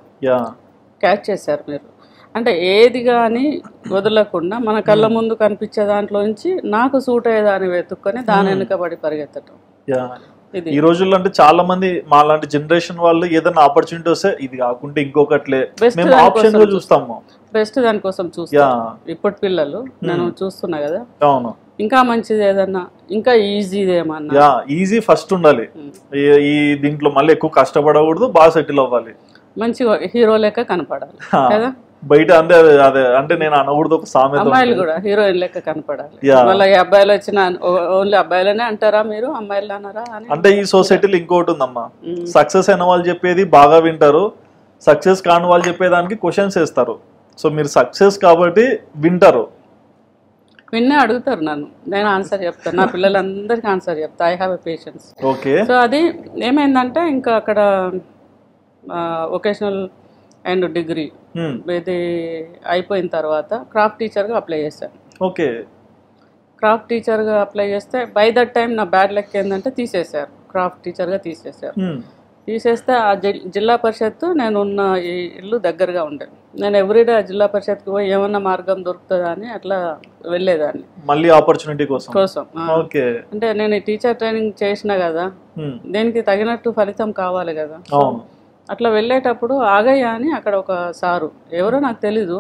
క్యాచ్ చేశారు మీరు. అంటే ఏది కానీ వదలకుండా మన కళ్ళ ముందు కనిపించే దాంట్లోంచి నాకు సూట్ అయ్యేదాన్ని వెతుక్కొని దాని వెనుకబడి పరిగెత్తటం. ఈ రోజుల్లో అంటే చాలా మంది మా లాంటి జనరేషన్ వాళ్ళు ఏదైనా ఆపర్చునిటీ వస్తే ఇది కాకుండా ఇంకొకట్లే మేము ఆప్షన్ గా చూస్తాము, బెస్ట్ దానికోసం చూస్తాం. ఇప్పటి పిల్లలు నేను చూస్తున్నా కదా, అవును, ఇంకా మంచిది ఏదన్నా, ఇంకా ఈజీది ఏమన్నా. ఈజీ ఫస్ట్ ఉండాలి. ఈ దీంట్లో మళ్ళీ ఎక్కువ కష్టపడకూడదు, బాగా సెటిల్ అవ్వాలి, మంచిగా హీరో లెక్క కనపడాలి కదా బయట. అంటే అదే అంటే నేను అనకూడదు, ఒక సామెత, అమ్మాయిలు కూడా హీరోయిన్ లెక్క కనపడాలి. మళ్ళీ అబ్బాయిలు వచ్చిన ఓన్లీ అబ్బాయిలనే అంటారా మీరు, అమ్మాయిలు అన్నారా అని. అంటే ఈ సొసైటీలో ఇంకోటి ఉందమ్మా, సక్సెస్ అయిన వాళ్ళు చెప్పేది బాగా వింటారు, సక్సెస్ కాని వాళ్ళు చెప్పేదానికి క్వశ్చన్స్ వేస్తారు. సో మీరు సక్సెస్ కాబట్టి వింటారు, విన్నే అడుగుతారు నన్ను, నేను ఆన్సర్ చెప్తాను, నా పిల్లలందరికీ ఆన్సర్ చెప్తా. I have a patience. Okay. So అది ఏమైందంటే ఇంకా అక్కడ వొకేషనల్ అండ్ డిగ్రీ ఇది అయిపోయిన తర్వాత క్రాఫ్ట్ టీచర్గా అప్లై చేశాను. ఓకే. క్రాఫ్ట్ టీచర్గా అప్లై చేస్తే బై దట్ టైం నా బ్యాడ్ లక్ ఏంటంటే తీసేశారు, క్రాఫ్ట్ టీచర్గా తీసేశారు. తీసేస్తే ఆ జిల్లా పరిషత్తు నేను ఉన్న ఈ ఇల్లు దగ్గరగా ఉండే, నేను ఎవ్రీడే ఆ జిల్లా పరిషత్కి పోయి ఏమన్నా మార్గం దొరుకుతుందా అని అట్లా వెళ్ళేదాన్ని, మళ్ళీ ఆపర్చునిటీ కోసం. అంటే నేను ఈ టీచర్ ట్రైనింగ్ చేసిన కదా, దీనికి తగినట్టు ఫలితం కావాలి కదా. అట్లా వెళ్ళేటప్పుడు ఆగయ్య అని అక్కడ ఒక సారు, ఎవరో నాకు తెలీదు,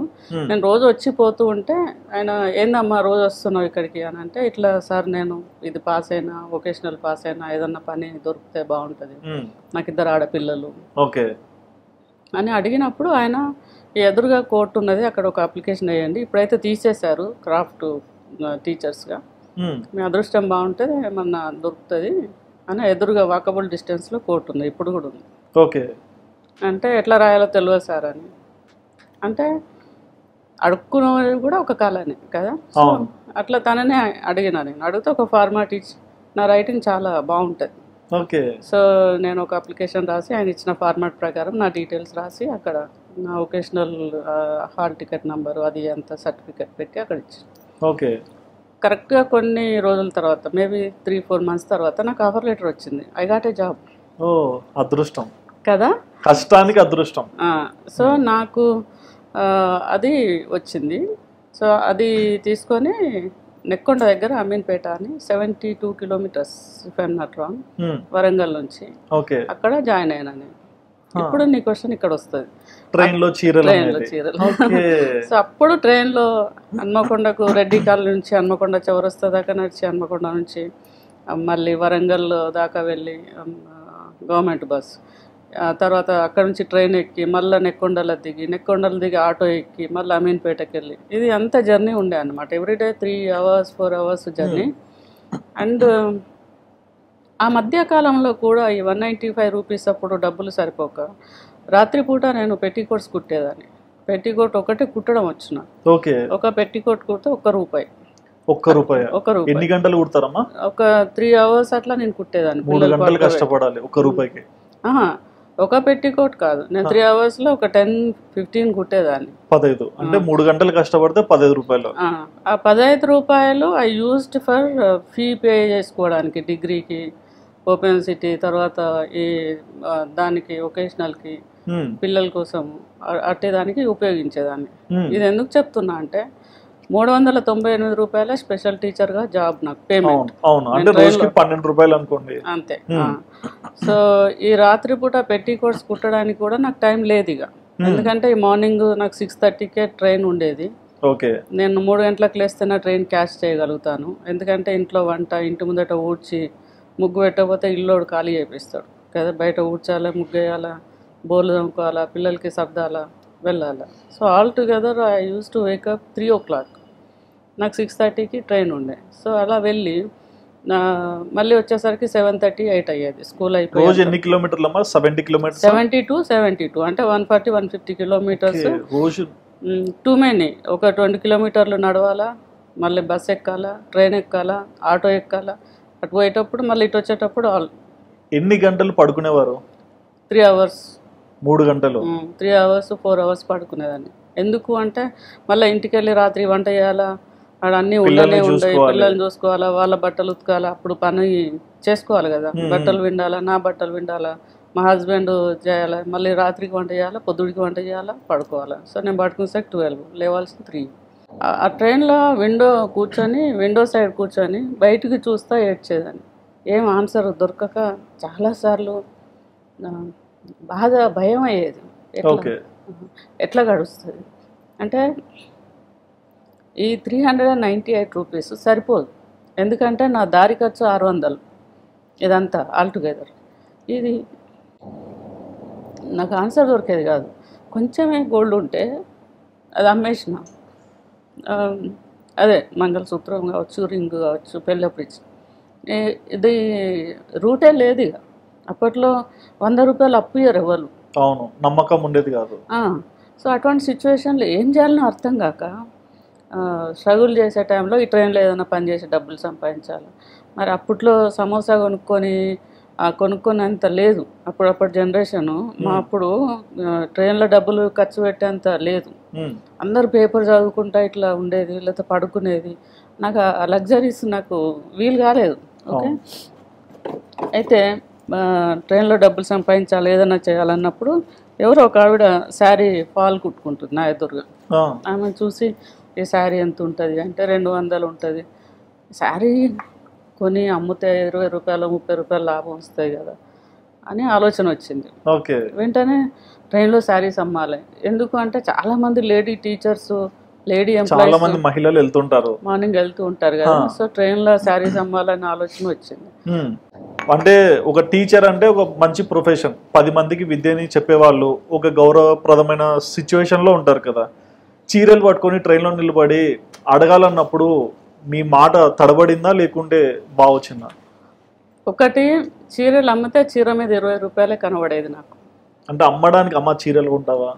నేను రోజు వచ్చిపోతూ ఉంటే ఆయన ఏందమ్మా రోజు వస్తున్నావు ఇక్కడికి అని అంటే, ఇట్లా సార్ నేను ఇది పాస్ అయినా, వొకేషనల్ పాస్ అయినా, ఏదన్నా పని దొరికితే బాగుంటుంది, నాకు 2 ఆడపిల్లలు అని అడిగినప్పుడు ఆయన ఎదురుగా కోర్టు ఉన్నది, అక్కడ ఒక అప్లికేషన్ వేయండి, ఇప్పుడైతే తీసేశారు క్రాఫ్ట్ టీచర్స్గా, మీ అదృష్టం బాగుంటే ఏమన్నా దొరుకుతుంది అని ఎదురుగా వాకబుల్ డిస్టెన్స్లో కోర్టు ఉంది, ఇప్పుడు కూడా ఉంది. ఓకే. అంటే ఎట్లా రాయాలో తెలియదు సార్ అని అంటే, అడుక్కున్నది కూడా ఒక కళనే కదా. సో అట్లా తననే అడిగినా, నేను అడిగితే ఒక ఫార్మాట్ ఇచ్చి, నా రైటింగ్ చాలా బాగుంటుంది. ఓకే. సో నేను ఒక అప్లికేషన్ రాసి ఆయన ఇచ్చిన ఫార్మాట్ ప్రకారం నా డీటెయిల్స్ రాసి అక్కడ నా వొకేషనల్ హాల్ టికెట్ నెంబరు అది అంత సర్టిఫికెట్ పెట్టి అక్కడ ఇచ్చాను. ఓకే. కరెక్ట్గా కొన్ని రోజుల తర్వాత, మేబీ 3-4 months తర్వాత నాకు ఆఫర్ లెటర్ వచ్చింది. I got a job. ఓ అదృష్టం కదా, కష్టానికి అదృష్టం. సో నాకు అది వచ్చింది. సో అది తీసుకొని నెక్కొండ దగ్గర అమీన్పేట అని 72 kilometers if I'm not wrong, Warangal నుంచి అక్కడ జాయిన్ అయినా నేను. ఇప్పుడు నీ క్వశ్చన్ ఇక్కడ వస్తుంది, ట్రైన్లో చీరలు. సో అప్పుడు ట్రైన్లో హన్మకొండకు రెడ్డి కాలనీ నుంచి హన్మకొండ చౌరస్తా దాకా నడిచి, హన్మకొండ నుంచి మళ్ళీ వరంగల్ దాకా వెళ్ళి గవర్నమెంట్ బస్, తర్వాత అక్కడ నుంచి ట్రైన్ ఎక్కి మళ్ళీ నెక్కొండలో దిగి ఆటో ఎక్కి మళ్ళీ అమీన్పేటకి వెళ్ళి, ఇది అంత జర్నీ ఉండే అనమాట. Everyday 3 hours 4 hours journey. And ఆ మధ్యకాలంలో కూడా ఈ 195 rupees అప్పుడు డబ్బులు సరిపోక రాత్రిపూట నేను పెట్టికోట్స్ కుట్టేదాన్ని. పెట్టికోట్ ఒకటి కుట్టడం వచ్చిన, ఒక పెట్టికోట్ కుడితే ₹1. ఎన్ని గంటలు కుడతారమ్మా? ఒక 3 hours అట్లా నేను కుట్టేదాన్ని. 3 గంటలు కష్టపడాలి ₹1. ఒక పెట్టికోట్ కాదు, నేను 3 hours లో ఒక 10-15 కుట్టేదాన్ని. 15 అంటే 3 గంటలు కష్టపడితే ₹15. ఆ ₹15 I used for fee pay చేసుకోవడానికి, డిగ్రీకి ఓపెన్ సిటీ తర్వాత ఈ దానికి ఒకేషనల్కి పిల్లల కోసం అట్టేదానికి ఉపయోగించేదాన్ని. ఇది ఎందుకు చెప్తున్నా అంటే 398 రూపాయల స్పెషల్ టీచర్గా జాబ్ నాకు పేమెంట్. అంతే. సో ఈ రాత్రిపూట పెట్టి కోర్స్ కుట్టడానికి కూడా నాకు టైం లేదు ఇక, ఎందుకంటే ఈ మార్నింగ్ నాకు 6:30కే ట్రైన్ ఉండేది. నేను 3 గంటలకు లేస్తేనే ట్రైన్ క్యాచ్ చేయగలుగుతాను, ఎందుకంటే ఇంట్లో వంట, ఇంటి ముందట ఊడ్చి ముగ్గు పెట్టకపోతే ఇల్లోడు ఖాళీ చేపిస్తాడు కదా, బయట ఊడ్చాలా, ముగ్గు వేయాలా, బోర్లు తమ్ముకోవాలా, పిల్లలకి సర్దాలా, వెళ్ళాలా. So all together I use to wake up 3 o'clock. నాకు 6:30కి ట్రైన్ ఉండే. సో అలా వెళ్ళి మళ్ళీ వచ్చేసరికి 7:30, 8 అయ్యేది స్కూల్ అయిపోయి. 72 అంటే 140-150 కిలోమీటర్స్. Too many. ఒక 20 కిలోమీటర్లు నడవాలా, మళ్ళీ బస్ ఎక్కాలా, ట్రైన్ ఎక్కాలా, ఆటో ఎక్కాలా, అటు పోయేటప్పుడు మళ్ళీ ఇటు వచ్చేటప్పుడు. ఎన్ని గంటలు పడుకునేవారు? 3 hours. 3 గంటలు 3 hours 4 hours పడుకునేదాన్ని. ఎందుకు అంటే మళ్ళీ ఇంటికి వెళ్ళి రాత్రి వంట చేయాలా, ఆడ అన్నీ ఉండనే ఉంటాయి, పిల్లల్ని చూసుకోవాలా, వాళ్ళ బట్టలు ఉతకాలా, అప్పుడు పని చేసుకోవాలి కదా, బట్టలు విండాలా, నా బట్టలు విండాలా, మా హస్బెండ్ చేయాలా, మళ్ళీ రాత్రికి వంట చేయాలా, పొద్దుడికి వంట చేయాలా, పడుకోవాలా. సో నేను పడుకునేసరికి 12, లేవాల్సిన 3. ఆ ట్రైన్లో విండో సైడ్ కూర్చొని బయటికి చూస్తా ఏడ్చేదాన్ని. ఏం ఆన్సర్ దొరకక చాలాసార్లు బాధ, భయం అయ్యేది. ఎట్లా గడుస్తుంది అంటే ఈ 398 రూపీస్ సరిపోదు, ఎందుకంటే నా దారి ఖర్చు 600 ఇదంతా ఆల్టుగెదర్. ఇది నాకు ఆన్సర్ దొరికేది కాదు. కొంచెమే గోల్డ్ ఉంటే అది అమ్మేసిన, అదే మంగళసూత్రం కావచ్చు, రింగ్ కావచ్చు, పెళ్ళప్రిచ్, ఇది రూటే లేదు ఇక. అప్పట్లో 100 రూపాయలు అప్పు ఇయ్యరు ఎవరు. అవును, నమ్మకం ఉండేది కాదు. సో అటువంటి సిచ్యువేషన్లో ఏం చేయాలనో అర్థం కాక స్ట్రగుల్ చేసే టైంలో ఈ ట్రైన్లో ఏదైనా పని చేసి డబ్బులు సంపాదించాలి. మరి అప్పట్లో సమోసా కొనుక్కొనేంత లేదు అప్పుడప్పటి జనరేషను. మా అప్పుడు ట్రైన్లో డబ్బులు ఖర్చు పెట్టేంత లేదు. అందరు పేపర్ చదువుకుంటా ఇట్లా ఉండేది, లేకపోతే పడుకునేది. నాకు ఆ లగ్జరీస్ నాకు వీలు కాలేదు. ఓకే, అయితే ట్రైన్లో డబ్బులు సంపాదించాలి, ఏదైనా చేయాలన్నప్పుడు ఎవరో ఒక ఆవిడ శారీ ఫాల్ కుట్టుకుంటుంది నా ఎదురుగా. ఆమె చూసి ఈ శారీ ఎంత ఉంటుంది అంటే 200 ఉంటుంది. శారీ కొని అమ్మితే 20 రూపాయలు 30 రూపాయలు లాభం వస్తాయి కదా అని ఆలోచన వచ్చింది. వెంటనే ట్రైన్లో శారీస్ అమ్మాలి. ఎందుకు అంటే చాలామంది లేడీ టీచర్స్, లేడీ ఎంప్లాయీస్, మహిళలు వెళ్తుంటారు, మార్నింగ్ వెళ్తూ ఉంటారు కదా. సో ట్రైన్లో శారీస్ అమ్మాలని ఆలోచన వచ్చింది. అంటే ఒక టీచర్ అంటే ఒక మంచి ప్రొఫెషన్, 10 మందికి విద్యని చెప్పేవాళ్ళు, ఒక గౌరవప్రదమైన సిచ్యువేషన్లో ఉంటారు కదా. చీరలు పట్టుకొని ట్రైన్లో నిలబడి అడగాలన్నప్పుడు మీ మాట తడబడిందా లేకుంటే బాగా వచ్చిందా? ఒకటి, చీరలు అమ్మితే చీర మీద 20 రూపాయలే కనబడేది నాకు. అంటే అమ్మడానికి అమ్మ చీరలు ఉంటావా?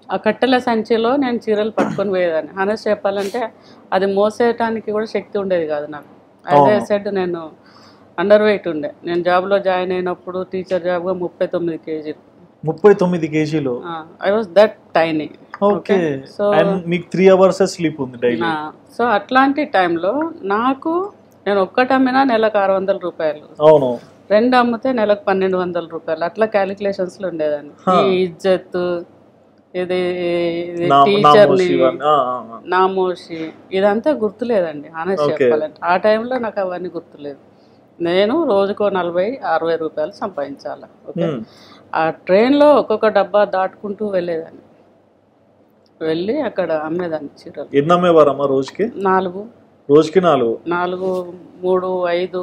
ఆ కట్టెల సంచిలో నేను చీరలు పట్టుకొని పోయేదాన్ని. హానెస్ట్ చెప్పాలంటే అది మోసేయటానికి కూడా శక్తి ఉండేది కాదు నాకు. అదే సెడ్ నేను అండర్ వెయిట్ ఉండే. నేను జాబ్లో జాయిన్ అయినప్పుడు టీచర్ జాబ్గా 39 కేజీలు. 39 కేజీలు? I was that tiny. Okay, so మీకు 3 hours స్లీప్ ఉంది డైలీ. సో అట్లాంటి టైంలో నేను ఒక్కటి అమ్మినా నెలకు 600 రూపాయలు, అవును, 2 అమ్మితే నెలకు 1200 రూపాయలు, అట్లా క్యాలిక్యులేషన్స్లో ఉండేదాన్ని. ఈ ఇజ్జత్, ఇది టీచర్ని నామోషి, ఇదంతా గుర్తులేదండి హానెస్ట్ చెప్పాలంటే. ఆ టైంలో నాకు అవన్నీ గుర్తులేదు. నేను రోజుకో 40-60 రూపాయలు సంపాదించాలి. ఓకే, ఆ ట్రైన్లో ఒక్కొక్క డబ్బా దాటుకుంటూ వెళ్ళేదాన్ని, వెళ్ళి అక్కడ అమ్మేదాన్ని చీరలు. ఎన్ని అమ్మేవారమ్మా రోజుకి? 4. రోజుకి 4, 3, 5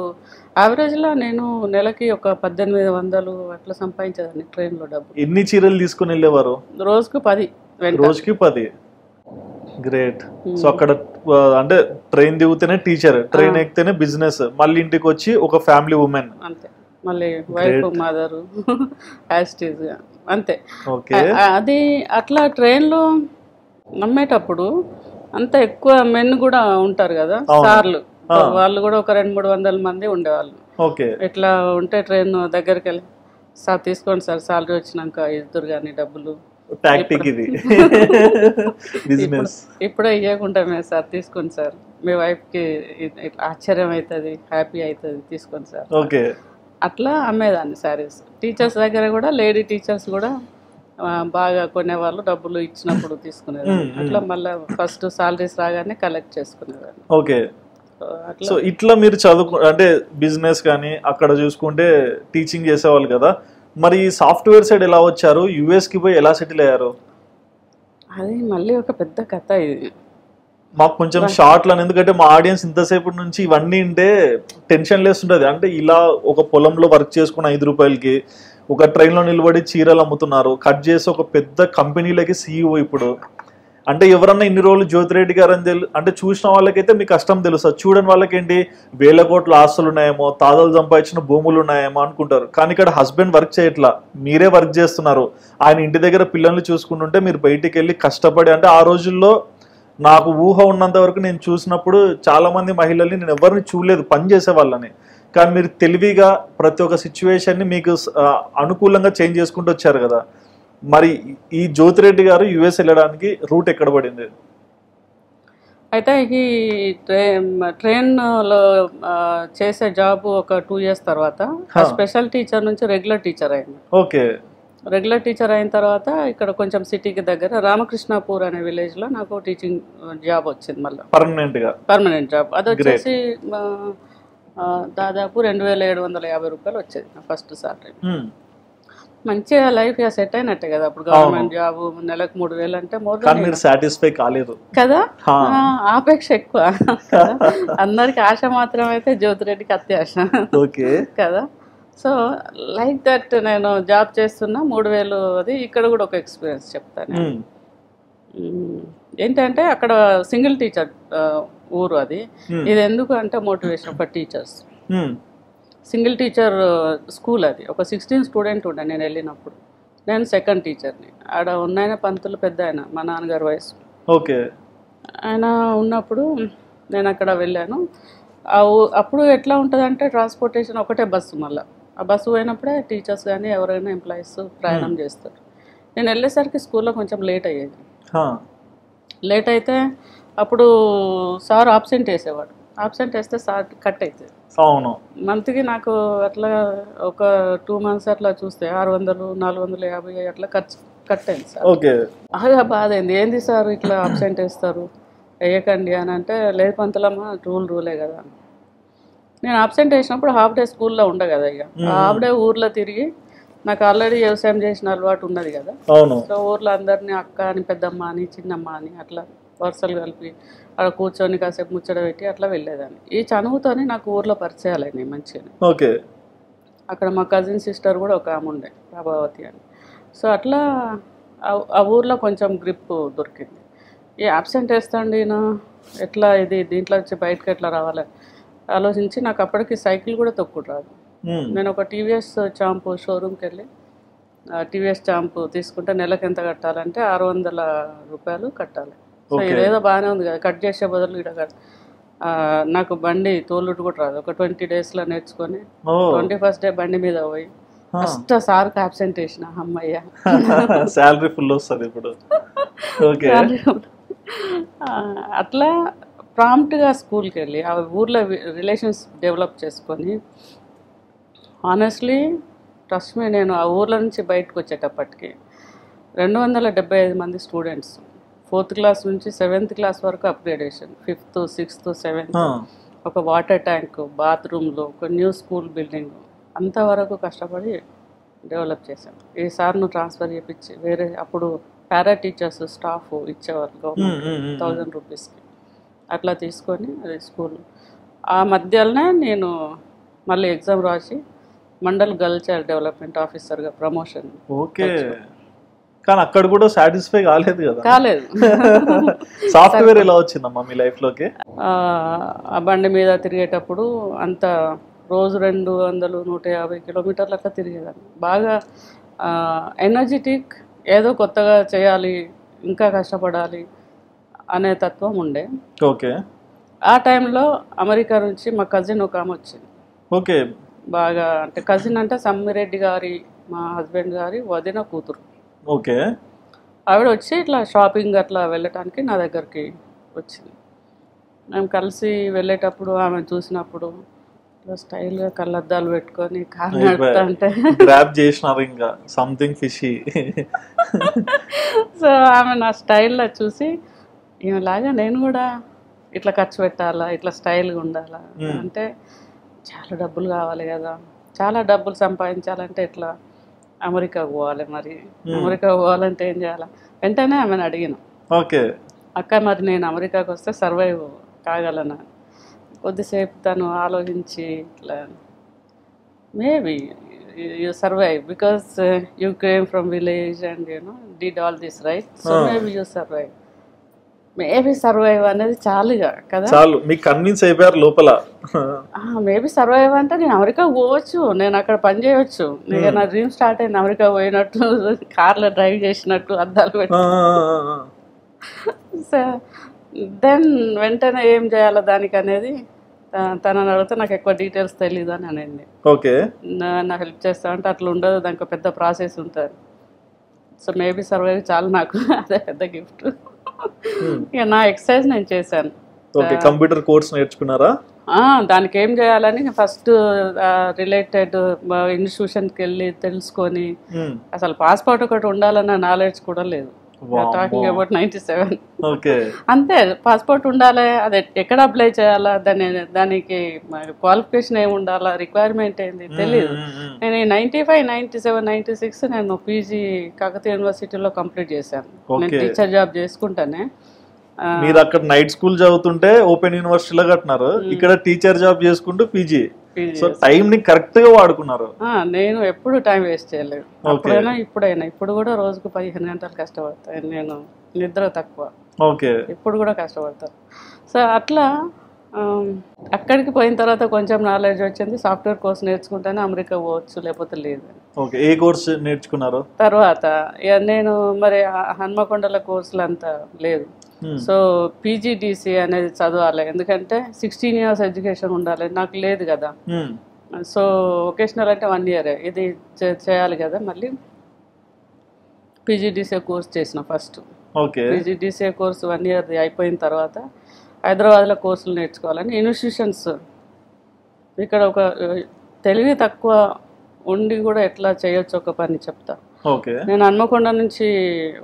యావరేజ్లో నేను నెలకి ఒక 1800 అట్లా సంపాదించేదాన్ని ట్రైన్లో డబ్బు. ఎన్ని చీరలు తీసుకుని వెళ్ళేవారు? రోజుకు 10. రోజుకి 10. గ్రేట్. సో అక్కడ అంటే ట్రైన్ దిగుతేనే టీచర్, ట్రైన్ ఎక్కితేనే బిజినెస్, మళ్ళీ ఇంటికి వచ్చి ఒక ఫ్యామిలీ ఉమెన్ అంతే, మళ్ళీ వైఫ్, మదరు, యాస్టీజ్ అంతే. అది అట్లా ట్రైన్లో నమ్మేటప్పుడు అంత ఎక్కువ మెన్ కూడా ఉంటారు కదా సార్లు, వాళ్ళు కూడా ఒక 200-300 మంది ఉండేవాళ్ళు. ఇట్లా ఉంటే ట్రైన్ దగ్గరికి వెళ్ళి, సార్ తీసుకోండి సార్, సాలరీ వచ్చినాక ఇద్దరు కానీ డబ్బులు, ఇప్పుడే ఇవ్వకుంటామే సార్, తీసుకోండి సార్, మీ వైఫ్కి ఆశ్చర్యం అవుతుంది, హ్యాపీ అవుతుంది, తీసుకోండి సార్. అట్లా అమ్మేదాన్ని శారీస్. టీచర్స్ దగ్గర కూడా లేడీ టీచర్స్ కూడా బాగా కొనేవాళ్ళు, డబ్బులు ఇచ్చినప్పుడు తీసుకునేదాన్ని. అట్లా మళ్ళీ ఫస్ట్ సాలరీస్ రాగానే కలెక్ట్ చేసుకునేదాన్ని. ఓకే. సో ఇట్లా మీరు అంటే బిజినెస్ కానీ అక్కడ చూసుకుంటే టీచింగ్ చేసేవాళ్ళు కదా, మరి సాఫ్ట్వేర్ సైడ్ ఎలా వచ్చారు? యుఎస్కి పోయి ఎలా సెటిల్ అయ్యారు? అది మళ్ళీ ఒక పెద్ద కథ ఇది. మాకు కొంచెం షార్ట్లో, ఎందుకంటే మా ఆడియన్స్ ఇంతసేపటి నుంచి ఇవన్నీ ఉంటే టెన్షన్ లేస్తుంటుంది. అంటే ఇలా ఒక పొలంలో వర్క్ చేసుకున్న 5 రూపాయలకి ఒక ట్రైన్లో నిలబడి చీరలు అమ్ముతున్నారు, కట్ చేసి ఒక పెద్ద కంపెనీలకి CEO ఇప్పుడు. అంటే ఎవరన్నా ఇన్ని రోజులు జ్యోతిరెడ్డి గారు అని అంటే చూసిన వాళ్ళకైతే మీ కష్టం తెలుస్తుంది, చూడని వాళ్ళకేంటి వేల కోట్ల ఆస్తులు ఉన్నాయేమో, తాతలు సంపాదించిన భూములు ఉన్నాయేమో అనుకుంటారు. కానీ ఇక్కడ హస్బెండ్ వర్క్ చేయట్లా, మీరే వర్క్ చేస్తున్నారు. ఆయన ఇంటి దగ్గర పిల్లల్ని చూసుకుంటుంటే మీరు బయటికి వెళ్ళి కష్టపడి, అంటే ఆ రోజుల్లో నాకు ఊహ ఉన్నంత వరకు నేను చూసినప్పుడు చాలా మంది మహిళల్ని నేను ఎవరిని చూడలేదు పని చేసే వాళ్ళని, కానీ మీరు తెలివిగా ప్రతి ఒక్క సిచ్యువేషన్ని మీకు అనుకూలంగా చేంజ్ చేసుకుంటూ వచ్చారు కదా. మరి ఈ జ్యోతిరెడ్డి గారు యుఎస్ వెళ్ళడానికి రూట్ ఎక్కడ పడింది? అయితే ఈ ట్రైన్లో చేసే జాబ్ ఒక 2 years తర్వాత స్పెషల్ టీచర్ నుంచి రెగ్యులర్ టీచర్ అయింది. ఓకే. రెగ్యులర్ టీచర్ అయిన తర్వాత ఇక్కడ కొంచెం సిటీకి దగ్గర రామకృష్ణాపూర్ అనే విలేజ్లో నాకు టీచింగ్ జాబ్ వచ్చింది. మళ్ళీ పర్మనెంట్ జాబ్. అది వచ్చేసి దాదాపు 2750 రూపాయలు వచ్చేది నా ఫస్ట్ సాలరీ. మంచిగా లైఫ్ సెట్ అయినట్టే కదా. అప్పుడు గవర్నమెంట్ జాబ్ నెలకు 3000 అంటే మోర్ సాటిస్ఫై కాలేదు కదా, ఆపేక్ష ఎక్కువ. అందరికి ఆశ మాత్రం అయితే జ్యోతిరెడ్డికి అత్యాశ కదా. సో లైక్ దట్ నేను జాబ్ చేస్తున్నా 3000. అది ఇక్కడ కూడా ఒక ఎక్స్పీరియన్స్ చెప్తాను. ఏంటంటే అక్కడ సింగిల్ టీచర్ ఊరు అది. ఇది ఎందుకు అంటే motivation for teachers. Single teacher school అది. ఒక 16 స్టూడెంట్ ఉండే నేను వెళ్ళినప్పుడు. నేను సెకండ్ టీచర్ని. ఆడ ఉన్నాయన పంతులు పెద్ద ఆయన, మా నాన్నగారు వయసు. ఓకే. ఆయన ఉన్నప్పుడు నేను అక్కడ వెళ్ళాను. అప్పుడు ఎట్లా ఉంటుందంటే ట్రాన్స్పోర్టేషన్ ఒకటే బస్సు. మళ్ళీ ఆ బస్సు పోయినప్పుడే టీచర్స్ కానీ ఎవరైనా ఎంప్లాయీస్ ప్రయాణం చేస్తారు. నేను వెళ్ళేసరికి స్కూల్లో కొంచెం లేట్ అయ్యేది. లేట్ అయితే అప్పుడు సార్ ఆబ్సెంట్ వేసేవాడు. ఆబ్సెంట్ వేస్తే సార్ కట్ అవుతుంది. మంత్కి నాకు అట్లా ఒక 2 months అట్లా చూస్తే 600 450 అట్లా కట్ అయింది సార్. బాగా బాధ అయింది. ఏంది సార్ ఇట్లా ఆబ్సెంట్ వేస్తారు, వేయకండి అని అంటే, లేదు పంతులమ్మ రూలే కదా. నేను ఆబ్సెంట్ వేసినప్పుడు హాఫ్ డే స్కూల్లో ఉండే కదా. ఇక హాఫ్ డే ఊర్లో తిరిగి, నాకు ఆల్రెడీ వ్యవసాయం చేసిన అలవాటు ఉన్నది కదా. సో ఊర్లో అందరినీ అక్క అని, పెద్దమ్మ అని, చిన్నమ్మ అని అట్లా వరుసలు కలిపి అక్కడ కూర్చొని కాసేపు ముచ్చట పెట్టి అట్లా వెళ్ళేదాన్ని. ఈ చనువుతోనే నాకు ఊర్లో పరిచయాలు అయినాయి మంచిగా. అక్కడ మా కజిన్ సిస్టర్ కూడా ఒక ఆమె ఉండే, ప్రభావతి అని. సో అట్లా ఆ ఊర్లో కొంచెం గ్రిప్ దొరికింది. ఈ ఆబ్సెంట్ వేస్తాండి నా ఎట్లా, ఇది దీంట్లో వచ్చి బయటకు ఎట్లా రావాలి ఆలోచించి, నాకు అప్పటికి సైకిల్ కూడా తొక్కుడు రాదు. నేను ఒక టీవీఎస్ చాంపు షోరూమ్కి వెళ్ళి టీవీఎస్ చాంపు తీసుకుంటే నెలకు ఎంత కట్టాలంటే 600 రూపాయలు కట్టాలి. సో ఇదేదో బాగానే ఉంది కదా, కట్ చేసే బదులు ఇక్కడ నాకు బండి తోలుడు కూడా రాదు. ఒక 20 daysలో నేర్చుకొని 21st day బండి మీద పోయి ఫస్ట్ సార్కి ఆబ్సెంట్ వేసిన. అమ్మయ్య, శాలరీ ఫుల్ వస్తుంది ఇప్పుడు. అట్లా ప్రాంప్ట్గా స్కూల్కి వెళ్ళి ఆ ఊర్లో రిలేషన్స్ డెవలప్ చేసుకొని, ఆనెస్ట్లీ ట్రస్ట్ మీ, నేను ఆ ఊర్లో నుంచి బయటకు వచ్చేటప్పటికి 275 మంది స్టూడెంట్స్, 4th class నుంచి 7th class వరకు అప్గ్రేడేషన్, 5th, 6th, 7th, ఒక వాటర్ ట్యాంక్, బాత్రూమ్లో, ఒక న్యూ స్కూల్ బిల్డింగ్, అంతవరకు కష్టపడి డెవలప్ చేశాను. ఈ సార్ను ట్రాన్స్ఫర్ చేయించి వేరే, అప్పుడు పారా టీచర్స్ స్టాఫ్ ఇచ్చేవారు గవర్నమెంట్ 1000 రూపీస్కి. అట్లా తీసుకొని అది స్కూల్. ఆ మధ్యలోనే నేను మళ్ళీ ఎగ్జామ్ రాసి మండల్ గర్ల్ చైల్డ్ డెవలప్మెంట్ ఆఫీసర్గా ప్రమోషన్. ఓకే. కానీ అక్కడ కూడా సాటిస్ఫై కాలేదు కదా? కాలేదు. సాఫ్ట్వేర్ ఎలా వచ్చిందమ్మా మీ లైఫ్లోకి? ఆ బండి మీద తిరిగేటప్పుడు అంత రోజు 200 150 కిలోమీటర్లు అట్లా తిరిగేదాన్ని. బాగా ఎనర్జెటిక్, ఏదో కొత్తగా చేయాలి, ఇంకా కష్టపడాలి అనే తత్వం ఉండే. ఓకే. ఆ టైంలో అమెరికా నుంచి మా కజిన్ ఒక ఆమె వచ్చింది. ఓకే. బాగా అంటే కజిన్ అంటే సమ్మిరెడ్డి గారి, మా హస్బెండ్ గారి వదిన కూతురు. ఓకే. ఆవిడ వచ్చి ఇట్లా షాపింగ్ అట్లా వెళ్ళటానికి నా దగ్గరికి వచ్చింది. మేము కలిసి వెళ్ళేటప్పుడు ఆమె చూసినప్పుడు స్టైల్గా కళ్ళద్దాలు పెట్టుకొని కార్ నడుపుతా అంటే గ్రాప్ చేసినారు ఇంకా సంథింగ్ ఫిషీ. సో ఆమె నా స్టైల్లో చూసి ఈమెలాగా నేను కూడా ఇట్లా ఖర్చు పెట్టాలా, ఇట్లా స్టైల్గా ఉండాలా అంటే చాలా డబ్బులు కావాలి కదా, చాలా డబ్బులు సంపాదించాలంటే ఇట్లా అమెరికా పోవాలి, మరి అమెరికా పోవాలంటే ఏం చేయాలి? వెంటనే ఆమెను అడిగిన, ఓకే అక్క మరి నేను అమెరికాకి వస్తే సర్వైవ్ కాగలనా? కొద్దిసేపు తను ఆలోచించి ఇట్లా maybe you survive because you came from village and did all this right, so maybe you survive, maybe survive అనేది చాలుగా కదా. చాలు మీకు కన్విన్స్ అయిపోయారు లోపల. మేబీ సర్వైవ్ అంటే నేను అమెరికా పోవచ్చు, నేను అక్కడ పని చేయవచ్చు, నా డ్రీమ్ స్టార్ట్ అయింది అమెరికా పోయినట్టు, కార్లో డ్రైవ్ చేసినట్టు, అద్దాలు పెట్టి. సో దెన్ వెంటనే ఏం చేయాలో దానికి అనేది తనని అడిగితే నాకు ఎక్కువ డీటెయిల్స్ తెలీదు అని అనేది. ఓకే నా హెల్ప్ చేస్తా అంటే అట్లా ఉండదు, దానికి పెద్ద ప్రాసెస్ ఉంటుంది. సో మేబీ సర్వైవ్ చాలు నాకు, అదే పెద్ద గిఫ్ట్. ఇక నా ఎక్సర్సైజ్ నేను చేశాను. కంప్యూటర్ కోర్స్ నేర్చుకున్నారా? దానికి ఏం చేయాలని ఫస్ట్ రిలేటెడ్ ఇన్స్టిట్యూషన్కి వెళ్ళి తెలుసుకొని, అసలు పాస్పోర్ట్ ఒకటి ఉండాలన్న నాలెడ్జ్ కూడా లేదు. Talking about 97. అంతే, పాస్పోర్ట్ ఉండాలి, అది ఎక్కడ అప్లై చేయాలా, దానికి క్వాలిఫికేషన్ ఏమి ఉండాలా, రిక్వైర్మెంట్ ఏంది తెలియదు. నేను 95, 97, 96 నేను పీజీ కాకతీయ యూనివర్సిటీలో కంప్లీట్ చేశాను. నేను టీచర్ జాబ్ చేసుకుంటానే. మీరు అక్కడ నైట్ స్కూల్ చదువుతుంటే ఓపెన్ యూనివర్సిటీలో కట్టినారు, ఇక్కడ టీచర్ జాబ్ చేసుకుంటూ పీజీ. సో టైం ని కరెక్ట్ గా వాడుకున్నారు. నేను ఎప్పుడు టైం వేస్ట్ చేయలేదు, అప్పుడైనా ఇప్పుడైనా. ఇప్పుడు కూడా రోజుకు 15 గంటలు కష్టపడతాను, నేను నిద్ర తక్కువ, ఇప్పుడు కూడా కష్టపడతాను. సో అట్లా అక్కడికి పోయిన తర్వాత కొంచెం నాలెడ్జ్ వచ్చింది. సాఫ్ట్వేర్ కోర్స్ నేర్చుకుంటేనే అమెరికా పోవచ్చు, లేకపోతే లేదు. ఏ కోర్స్ నేర్చుకున్నారు తర్వాత? ఇక నేను మరి హన్మకొండల కోర్సులు అంతా లేదు. సో పీజీడీసీ అనేది చదవాలి, ఎందుకంటే 16 years ఎడ్యుకేషన్ ఉండాలి, నాకు లేదు కదా. సో వొకేషనల్ అంటే 1 year, ఇది చేయాలి కదా. మళ్ళీ పీజీడీసీ కోర్స్ చేసిన ఫస్ట్. పీజీడీసీ కోర్స్ 1 year అయిపోయిన తర్వాత హైదరాబాద్లో కోర్సులు నేర్చుకోవాలని ఇన్స్టిట్యూషన్స్. ఇక్కడ ఒక తెలివి తక్కువ ఉండి కూడా ఎట్లా చేయొచ్చు ఒక పని చెప్తా. నేను హన్మకొండ నుంచి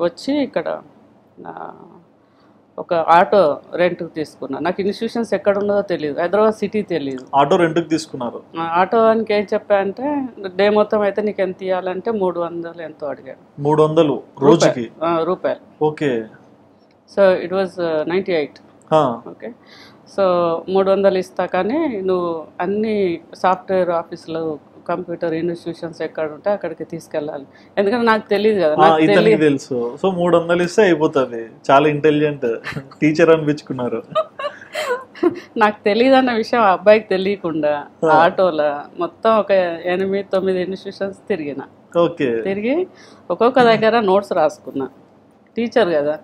వచ్చి ఇక్కడ ఒక ఆటో రెంట్కి తీసుకున్నా. నాకు ఇన్స్టిట్యూషన్స్ ఎక్కడ ఉన్నదో తెలియదు, హైదరాబాద్ సిటీ తెలియదు. ఆటో రెంట్కి తీసుకున్నారు? ఆటో అని ఏం చెప్పా అంటే, డే మొత్తం అయితే నీకు ఎంత ఇవ్వాలంటే 300 ఎంతో అడిగాడు. 300 రోజుకి రూపాయలు. Okay. So it was 98. Okay. So 300 ఇస్తా, కానీ నువ్వు అన్ని సాఫ్ట్వేర్ ఆఫీసులు, కంప్యూటర్ ఇన్స్టిట్యూషన్స్ ఎక్కడ ఉంటే అక్కడికి తీసుకెళ్ళాలి, ఎందుకంటే నాకు తెలియదు కదా. తెలుసు. సో 300 ఇస్తే అయిపోతుంది. చాలా ఇంటెలిజెంట్ టీచర్ అనిపించుకున్నారు. నాకు తెలియదు అన్న విషయం ఆ అబ్బాయికి తెలియకుండా ఆటోలో మొత్తం ఒక 8-9 ఇన్స్టిట్యూషన్స్ తిరిగిన. తిరిగి ఒక్కొక్క దగ్గర నోట్స్ రాసుకున్నా. టీచర్ కదా,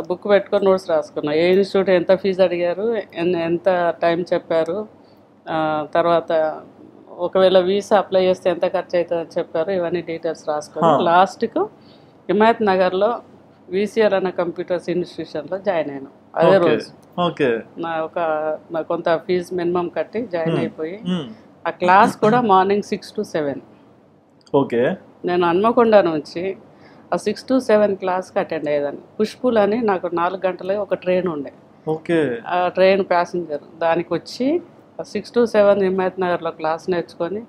బుక్ పెట్టుకొని నోట్స్ రాసుకున్నా. ఏ ఇన్స్టిట్యూట్ ఎంత ఫీజు అడిగారు, ఎంత టైం చెప్పారు, తర్వాత ఒకవేళ వీసా అప్లై చేస్తే ఎంత ఖర్చు అవుతుందని చెప్పారు, ఇవన్నీ డీటెయిల్స్ రాసుకొని లాస్ట్కు హిమాయత్ నగర్లో VCR అన్న కంప్యూటర్స్ ఇన్స్టిట్యూషన్లో జాయిన్ అయినా. అదే రోజు నా కొంత ఫీజు మినిమం కట్టి జాయిన్ అయిపోయి, ఆ క్లాస్ కూడా మార్నింగ్ 6 to 7. నేను హన్మకొండ నుంచి ఆ 6 to 7 క్లాస్కి అటెండ్ అయ్యేదాన్ని. పుష్పుల్ అని నాకు 4 గంటలే ఒక ట్రైన్ ఉండే. ఆ ట్రైన్ ప్యాసింజర్ దానికి వచ్చి 6 to 7 హిమాయత్ నగర్లో క్లాస్ నేర్చుకొని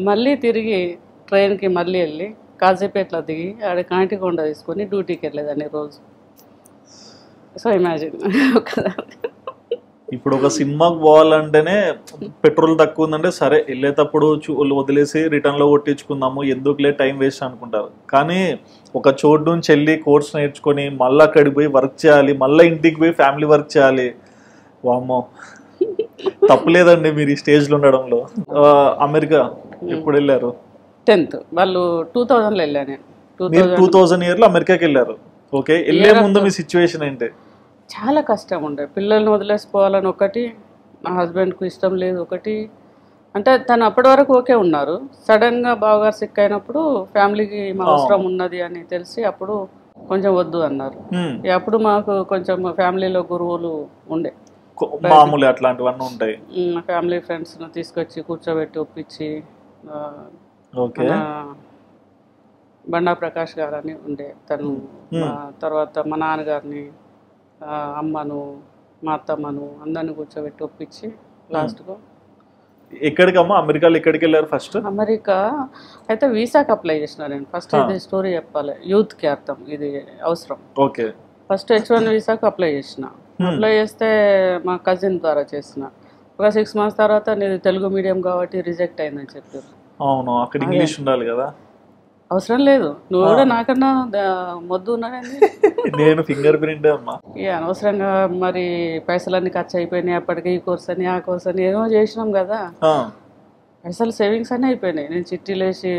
మళ్ళీ తిరిగి ట్రైన్కి మళ్ళీ వెళ్ళి కాజీపేటలో దిగి ఆడ కాంటికొండ తీసుకొని డ్యూటీకి వెళ్ళేదాన్ని రోజు. So imagine. ఇప్పుడు ఒక సినిమాకి పోవాలంటేనే పెట్రోల్ తక్కువ ఉందంటే సరే వెళ్ళేటప్పుడు వదిలేసి రిటర్న్లో కొట్టించుకుందాము, ఎందుకులే టైం వేస్ట్ అనుకుంటారు. కానీ ఒక చోటు నుంచి వెళ్ళి కోర్స్ నేర్చుకొని మళ్ళీ అక్కడికి పోయి వర్క్ చేయాలి, మళ్ళీ ఇంటికి పోయి ఫ్యామిలీ వర్క్ చేయాలి. వామ్మో, తప్పలేదండి మీరు ఈ స్టేజ్లో ఉండడంలో. అమెరికా ఎప్పుడు వెళ్ళారు? 10th. వాళ్ళు 2000లో వెళ్ళాను నేను. 2000 yearలో అమెరికాకి వెళ్ళారు. ఓకే. వెళ్ళే ముందు మీ సిచ్యువేషన్ ఏంటి? చాలా కష్టం ఉండే. పిల్లల్ని వదిలేసిపోవాలని ఒకటి, నా హస్బెండ్కు ఇష్టం లేదు ఒకటి. అంటే తను అప్పటి వరకు ఓకే ఉన్నారు. సడన్గా బావగారు సిక్ అయినప్పుడు ఫ్యామిలీకి మా అవసరం ఉన్నది అని తెలిసి అప్పుడు కొంచెం వద్దు అన్నారు. అప్పుడు మాకు కొంచెం ఫ్యామిలీలో గురువులు ఉండే. మామూలు అట్లాంటివన్నీ ఉంటాయి. మా ఫ్యామిలీ ఫ్రెండ్స్ను తీసుకొచ్చి కూర్చోబెట్టి ఒప్పించి ఓకే బండా ప్రకాష్ గారు అని ఉండే తను, తర్వాత మా నాన్నగారిని, అమ్మను, మా అత్తమ్మను అందరిని కూర్చోబెట్టి ఒప్పించి లాస్ట్కు ఎక్కడికమ్మా అమెరికాలో ఎక్కడికి వెళ్ళారు ఫస్ట్? అమెరికా అయితే వీసాకి అప్లై చేసిన నేను. ఫస్ట్ ఇది స్టోరీ చెప్పాలి, యూత్కి అర్థం ఇది అవసరం. ఓకే ఫస్ట్ H1 వీసాకి అప్లై చేసిన. అప్లై చేస్తే మా కజిన్ ద్వారా చేసిన. ఒక 6 months తర్వాత నీది తెలుగు మీడియం కాబట్టి రిజెక్ట్ అయిందని చెప్పారు. అవును, అక్కడ ఇంగ్లీష్ ఉండాలి కదా. అవసరం లేదు, నువ్వు కూడా నాకన్నా మొద్దు ఉన్నానండి. నేను ఫింగర్ ప్రింట్ అమ్మా. అనవసరంగా మరి పైసలన్నీ ఖర్చు అయిపోయినాయి. అప్పటికి ఈ కోర్స్ అని ఆ కోర్స్ అని ఏమో చేసినాం కదా, పైసలు సేవింగ్స్ అన్నీ అయిపోయినాయి. నేను చిట్టీలు వేసి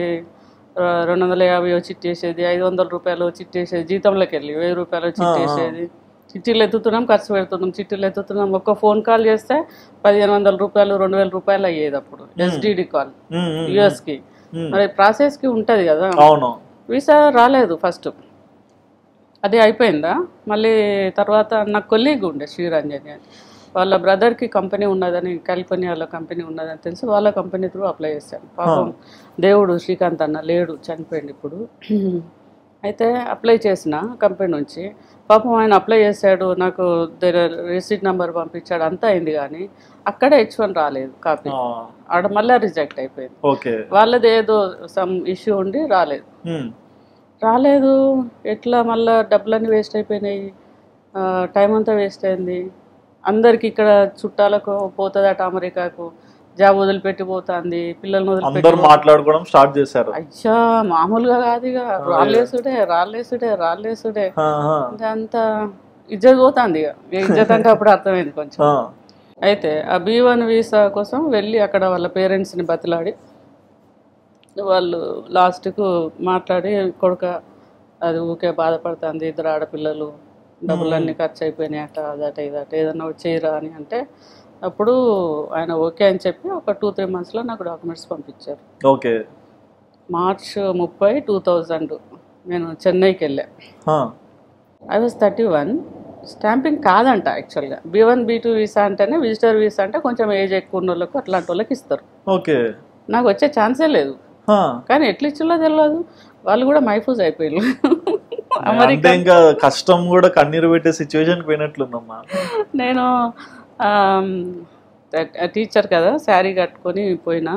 250 చిట్టి వేసేది, 500 రూపాయలు చిట్టి వేసేది, జీతంలోకి వెళ్ళి 1000 రూపాయలు చిట్టి వేసేది. చిట్టీలు ఎత్తుతున్నాం, ఖర్చు పెడుతున్నాం, చిట్టీలు ఎత్తుతున్నాం. ఒక్క ఫోన్ కాల్ చేస్తే 1500 రూపాయలు 2000 రూపాయలు అయ్యేది అప్పుడు. STD కాల్ యుఎస్కి. మరి ప్రాసెస్కి ఉంటుంది కదా. అవును, వీసా రాలేదు ఫస్ట్, అది అయిపోయిందా. మళ్ళీ తర్వాత నాకు కొలీగ్ ఉండే శ్రీరంజని అని, వాళ్ళ బ్రదర్కి కంపెనీ ఉన్నదని, కాలిఫోర్నియాలో కంపెనీ ఉన్నదని తెలిసి వాళ్ళ కంపెనీ త్రూ అప్లై చేశాను. పాపం దేవుడు శ్రీకాంత్ అన్న లేడు, చనిపోయింది ఇప్పుడు. అయితే అప్లై చేసిన కంపెనీ నుంచి. పాపం ఆయన అప్లై చేశాడు, నాకు రిసీట్ నెంబర్ పంపించాడు, అంతా అయింది. కానీ అక్కడే H1 రాలేదు కాపీ, ఆడ మళ్ళీ రిజెక్ట్ అయిపోయింది. వాళ్ళది ఏదో సమ్ ఇష్యూ ఉండి రాలేదు. ఎట్లా మళ్ళీ డబ్బులన్నీ వేస్ట్ అయిపోయినాయి, టైం అంతా వేస్ట్ అయింది. అందరికి ఇక్కడ చుట్టాలకు పోతుందట అమెరికాకు, జాబ్ వదిలిపెట్టి పోతుంది, పిల్లల్ని వదిలిపెట్టి మాట్లాడుకోవడం స్టార్ట్ చేశారు. అయ్యా మామూలుగా కాదు, ఇక రాళ్ళేసుడే అంతా ఇజ్జత్ పోతుంది. ఇక ఇజ్జత్ అంటే అప్పుడు అర్థమైంది కొంచెం. అయితే ఆ B1 వీసా కోసం వెళ్ళి అక్కడ వాళ్ళ పేరెంట్స్ని బతిలాడి, వాళ్ళు లాస్ట్కు మాట్లాడి, కొడుక అది ఊకే బాధపడుతుంది, 2 ఆడపిల్లలు, డబ్బులన్నీ ఖర్చు అయిపోయినాయట, అదట ఇదట, ఏదన్నా చేయరా అని అంటే, అప్పుడు ఆయన ఓకే అని చెప్పి ఒక 2-3 monthsలో నాకు డాక్యుమెంట్స్ పంపించారు. ఓకే March 30, 2000 నేను చెన్నైకి వెళ్ళా. I was 31. స్టాంపింగ్ కాదంట యాక్చువల్గా. B1 B2 వీసా అంటేనే, విజిటర్ వీసా అంటే కొంచెం ఏజ్ ఎక్కువ ఉన్న వాళ్ళకు అట్లాంటి వాళ్ళకి ఇస్తారు. ఓకే నాకు వచ్చే ఛాన్సే లేదు. కానీ ఎట్లా ఇచ్చిందో తెలియదు, వాళ్ళు కూడా మైఫూజ్ అయిపోయారు. అమెరికా ఇంకా కష్టం కూడా కన్నీరు పెట్టే సిచ్యువేషన్ పోయినట్లుందమ్మా. నేను టీచర్ కదా, శారీ కట్టుకొని పోయినా.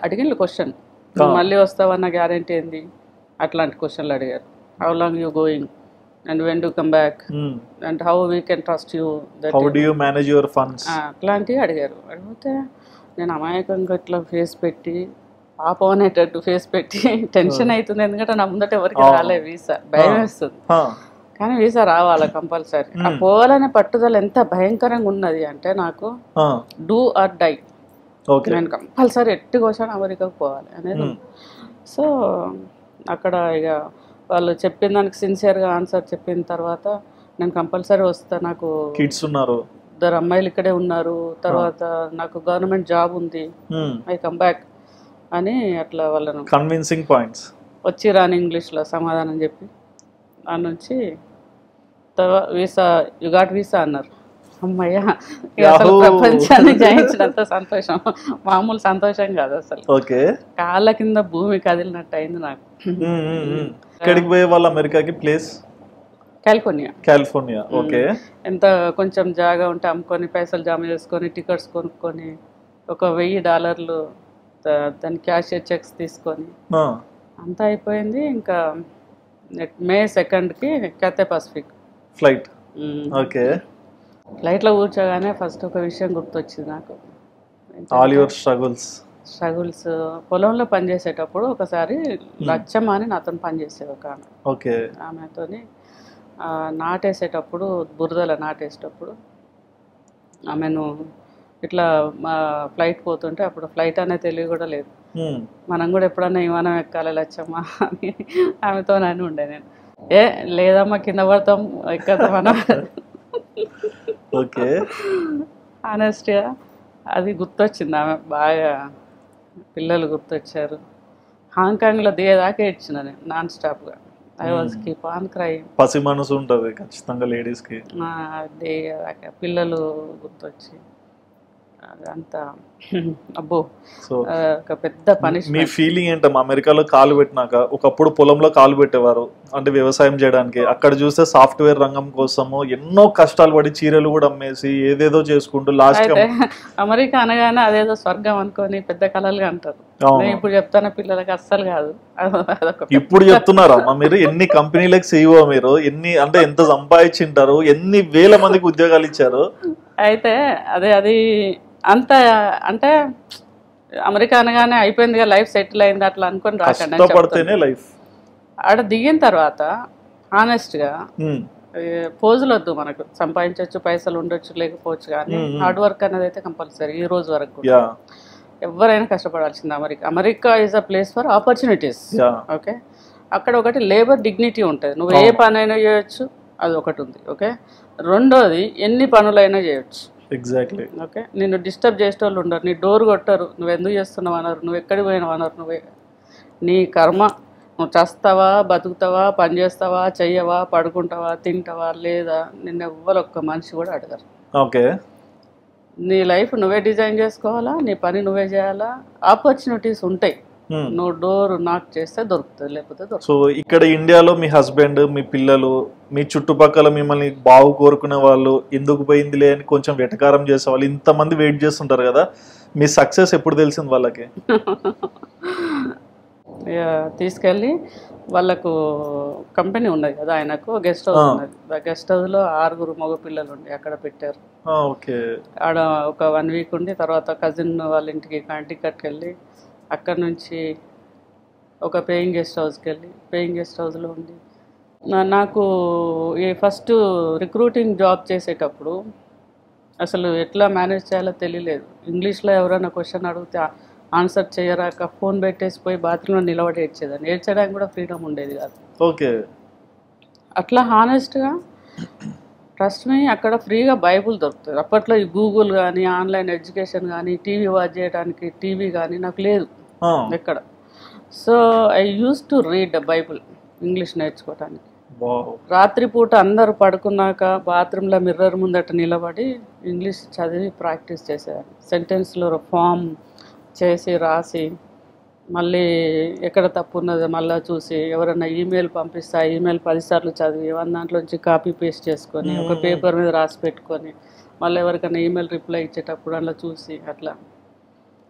అడిగిన క్వశ్చన్, మళ్ళీ వస్తావన్న గ్యారెంటీ ఏంది, అట్లాంటి క్వశ్చన్లు అడిగారు. How long you going and when do come back and how we can trust you, how do you manage your funds, అట్లాంటివి అడిగారు. అడిగితే నేను అమాయకంగా ఇట్లా ఫేస్ పెట్టి, పాపం అనేటట్టు ఫేస్ పెట్టి, టెన్షన్ అవుతుంది. ఎందుకంటే నా ముందట ఎవరికి రాలే వీసా, భయం వేస్తుంది. కానీ వీసా రావాలి కంపల్సరీ. ఆ పోవాలనే పట్టుదల ఎంత భయంకరంగా ఉన్నది అంటే, నాకు డూ ఆర్ డై, నేను కంపల్సరీ ఎట్టుకోసాను అమెరికాకు పోవాలి అనేది. సో అక్కడ ఇక వాళ్ళు చెప్పిన దానికి సిన్సియర్గా ఆన్సర్ చెప్పిన తర్వాత నేను కంపల్సరీ వస్తా, నాకు కిడ్స్ ఉన్నారు, 2 అమ్మాయిలు ఇక్కడే ఉన్నారు, తర్వాత నాకు గవర్నమెంట్ జాబ్ ఉంది, ఐ కమ్ బ్యాక్ అని అట్లా వాళ్ళను కన్విన్సింగ్ పాయింట్స్ వచ్చి రాని ఇంగ్లీష్లో సమాధానం చెప్పి, దాని నుంచి వీసా యు గాట్ వీసా అన్నారు. అమ్మయ్య, అసలు ప్రపంచాన్ని జయించినంత సంతోషం, మామూలు సంతోషం కాదు అసలు. కాళ్ళ కింద భూమి కదిలినట్టు అయింది నాకు. ఎక్కడికి పోయే వాళ్ళు అమెరికాకి? Place California. ఓకే. ఎంత కొంచెం జాగా ఉంటే అమ్ముకొని, పైసలు జమ చేసుకొని, టికెట్స్ కొనుక్కొని, ఒక $1000 దాని క్యాషియర్ చెక్స్ తీసుకొని అంతా అయిపోయింది. ఇంకా May 2కి Cathay Pacific ఫ్లైట్. ఓకే. ఫ్లైట్లో కూర్చోగానే ఫస్ట్ ఒక విషయం గుర్తొచ్చింది నాకు. All your struggles. పొలంలో పనిచేసేటప్పుడు ఒకసారి లచ్చమ్మ అని నాతో పనిచేసేది ఒక ఆమె. ఓకే. ఆమెతోని నాటేసేటప్పుడు, బురదలో నాటేసేటప్పుడు ఆమెను ఇట్లా మా ఫ్లైట్ పోతుంటే, అప్పుడు ఫ్లైట్ అనే తెలివి కూడా లేదు, మనం కూడా ఎప్పుడన్నా విమానం ఎక్కాలి లచ్చమ్మ అని ఆమెతో అని ఉండే. నేను లేదమ్మా కింద పడతాం ఎక్కదాం అన్న. ఓకే. ఆనెస్ట్గా అది గుర్తొచ్చింది. ఆమె బాగా పిల్లలు గుర్తొచ్చారు. హాంకాంగ్లో దిగేదాకా ఏడ్చిన నేను నాన్ స్టాప్గా. I was keep on crying. పసి మనసు ఉంటుంది ఖచ్చితంగా లేడీస్ కి. అదే పిల్లలు గుర్తొచ్చి అదంతా అబ్బో. సో ఒక పెద్ద పనిష్మెంట్. మీ ఫీలింగ్ ఏంటమ్మా అమెరికాలో కాలు పెట్టినాక? ఒకప్పుడు పొలంలో కాలు పెట్టేవారు అంటే వ్యవసాయం చేయడానికి, అక్కడ చూస్తే సాఫ్ట్వేర్ రంగం కోసము ఎన్నో కష్టాలు పడి చీరలు కూడా అమ్మేసి ఏదేదో చేసుకుంటూ లాస్ట్ అమెరికా అనగానే అదేదో స్వర్గం అనుకొని పెద్ద కళలుగా అంటారు. నేను ఇప్పుడు చెప్తాను పిల్లలకి అస్సలు కాదు. ఇప్పుడు చెప్తున్నారమ్మా మీరు ఎన్ని కంపెనీలకు CEO మీరు, ఎన్ని అంటే ఎంత సంపాదించింటారు, ఎన్ని వేల మందికి ఉద్యోగాలు ఇచ్చారు. అయితే అది అంత అంటే అమెరికా అనగానే అయిపోయిందిగా లైఫ్ సెటిల్ అయింది అట్లా అనుకొని రాకండి. లైఫ్ ఆడ దిగిన తర్వాత హానెస్ట్గా పోజులు వద్దు, మనకు సంపాదించవచ్చు, పైసలు ఉండొచ్చు, లేకపోవచ్చు, కానీ హార్డ్ వర్క్ అనేది అయితే కంపల్సరీ. ఈ రోజు వరకు ఎవరైనా కష్టపడాల్సింది. America is a place for opportunities. Okay, అక్కడ ఒకటి లేబర్ డిగ్నిటీ ఉంటుంది. నువ్వు ఏ పని అయినా చేయొచ్చు, అది ఒకటి ఉంది. ఓకే, రెండోది ఎన్ని పనులైనా చేయొచ్చు. ఎగ్జాక్ట్లీ. ఓకే, నిన్ను డిస్టర్బ్ చేసే వాళ్ళు ఉండరు, నీ డోర్ కొట్టరు, నువ్వు ఎందుకు చేస్తున్నావు అనరు, నువ్వు ఎక్కడికి పోయినావు అనరు. నువ్వే నీ కర్మ, నువ్వు చస్తావా, బతుకుతావా, పని చేస్తావా, చెయ్యవా, పడుకుంటావా, తింటావా లేదా, నిన్ను ఎవ్వరు ఒక్క మనిషి కూడా అడగరు. ఓకే, నీ లైఫ్ నువ్వే డిజైన్ చేసుకోవాలా, నీ పని నువ్వే చేయాలా. ఆపర్చునిటీస్ ఉంటాయి, నువ్వు డోర్ నాక్ చేస్తే దొరుకుతుంది, లేకపోతే దొరుకుతుంది. సో ఇక్కడ ఇండియాలో మీ హస్బెండ్, మీ పిల్లలు, మీ చుట్టుపక్కల మిమ్మల్ని బాగు కోరుకునే వాళ్ళు, ఎందుకు పోయిందిలే అని కొంచెం వెటకారం చేసేవాళ్ళు, ఇంతమంది వెయిట్ చేస్తుంటారు కదా, మీ సక్సెస్ ఎప్పుడు తెలిసింది వాళ్ళకి? తీసుకెళ్ళి వాళ్ళకు కంపెనీ ఉన్నది కదా, ఆయనకు గెస్ట్ హౌస్ ఉన్నది. గెస్ట్ హౌస్లో 6 మగ పిల్లలు ఉండి అక్కడ పెట్టారు. ఓకే, ఆడ ఒక 1 వీక్ ఉండి తర్వాత కజిన్ వాళ్ళ ఇంటికి టికెట్కి వెళ్ళి అక్కడ నుంచి ఒక పేయింగ్ గెస్ట్ హౌస్కి వెళ్ళి పేయింగ్ గెస్ట్ హౌస్లో ఉండి నాకు ఈ ఫస్ట్ రిక్రూటింగ్ జాబ్ చేసేటప్పుడు అసలు ఎట్లా మేనేజ్ చేయాలో తెలియలేదు. ఇంగ్లీష్లో ఎవరైనా క్వశ్చన్ అడిగితే ఆన్సర్ చేయరాక ఫోన్ పెట్టేసిపోయి బాత్రూంలో నిలబడి ఏడ్చేదాన్ని. ఏడ్చడానికి కూడా ఫ్రీడమ్ ఉండేది కాదు. ఓకే, అట్లా హానెస్ట్గా ట్రస్ట్ మీ అక్కడ ఫ్రీగా బైబుల్ దొరుకుతుంది. అప్పట్లో ఈ గూగుల్ కానీ ఆన్లైన్ ఎడ్యుకేషన్ కానీ టీవీ వాచ్ చేయడానికి టీవీ కానీ నాకు లేదు ఎక్కడ. So I use to read the Bible English నేర్చుకోవడానికి. రాత్రిపూట అందరూ పడుకున్నాక బాత్రూంలో మిర్రర్ ముందట నిలబడి ఇంగ్లీష్ చదివి ప్రాక్టీస్ చేసేదాన్ని. సెంటెన్స్లో ఫామ్ చేసి రాసి మళ్ళీ ఎక్కడ తప్పు ఉన్నదో మళ్ళీ చూసి ఎవరైనా ఈమెయిల్ పంపిస్తే ఆ ఈమెయిల్ 10 సార్లు చదివి దాంట్లోంచి కాపీ పేస్ట్ చేసుకొని ఒక పేపర్ మీద రాసి పెట్టుకొని మళ్ళీ ఎవరికైనా ఈమెయిల్ రిప్లై ఇచ్చేటప్పుడు అలా చూసి అట్లా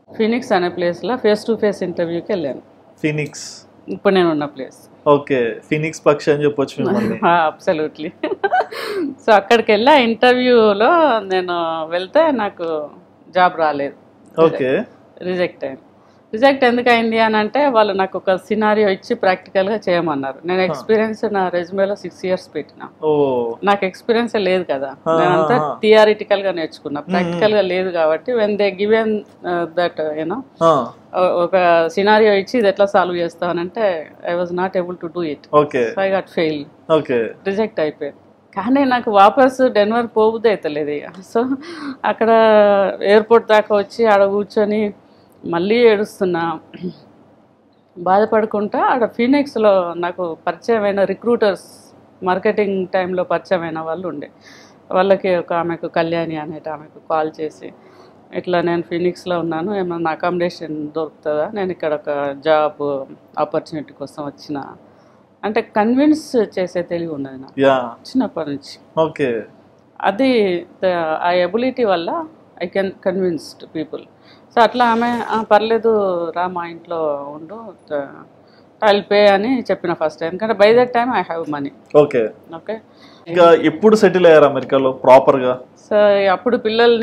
ఫినిక్స్ అనే ప్లేస్లో ఫేస్ టు ఫేస్ ఇంటర్వ్యూకి వెళ్ళాను. ఫినిక్స్ ఇప్పుడు నేను ఉన్న ప్లేస్. ఓకే, ఫినిక్స్ పక్షి అని చెప్పొచ్చు. అబ్సల్యూట్లీ. సో అక్కడికి వెళ్ళా ఇంటర్వ్యూలో నేను వెళ్తే నాకు జాబ్ రాలేదు. ఓకే, రిజెక్ట్ అయింది. రిజెక్ట్ ఎందుకు అయింది అని అంటే వాళ్ళు నాకు ఒక సినారియో ఇచ్చి ప్రాక్టికల్గా చేయమన్నారు. నేను ఎక్స్పీరియన్స్ నా రెజ్యూమేలో 6 years పెట్టినా. నాకు ఎక్స్పీరియన్స్ లేదు కదా, నేనంతా థియరిటికల్గా నేర్చుకున్నా, ప్రాక్టికల్గా లేదు కాబట్టి when they given that you know ఒక సినారియో ఇచ్చి ఇది ఎట్లా సాల్వ్ చేస్తానంటే I was not able to do it. I got fail, reject అయిపోయింది. కానీ నాకు వాపస్ డెన్వర్ పోబుద్ది అవుతలేదు ఇక. సో అక్కడ ఎయిర్పోర్ట్ దాకా వచ్చి ఆడ కూర్చొని మళ్ళీ ఏడుస్తున్నా, బాధపడుకుంటా. ఆడ ఫీనిక్స్లో నాకు పరిచయమైన రిక్రూటర్స్, మార్కెటింగ్ టైంలో పరిచయమైన వాళ్ళు ఉండే. వాళ్ళకి ఒక ఆమెకు కళ్యాణి అనేట ఆమెకు కాల్ చేసి ఇట్లా నేను ఫీనిక్స్లో ఉన్నాను, ఏమన్నా అకామిడేషన్ దొరుకుతుందా, నేను ఇక్కడ ఒక జాబ్ ఆపర్చునిటీ కోసం వచ్చిన అంటే కన్విన్స్ చేసే తెలివి ఉన్నది నాకు చిన్నప్పటి నుంచి. ఓకే, అది ఆ ఎబిలిటీ వల్ల I can convinced people. So అట్లా ఆమె పర్లేదు రా మా ఇంట్లో ఉండు, ఐ విల్ పే అని చెప్పిన ఫస్ట్. ఎందుకంటే by that time I have money. Okay okay, ఇంకా ఎప్పుడు సెటిల్ అయ్యారు అమెరికాలో ప్రాపర్గా? సో అప్పుడు పిల్లలు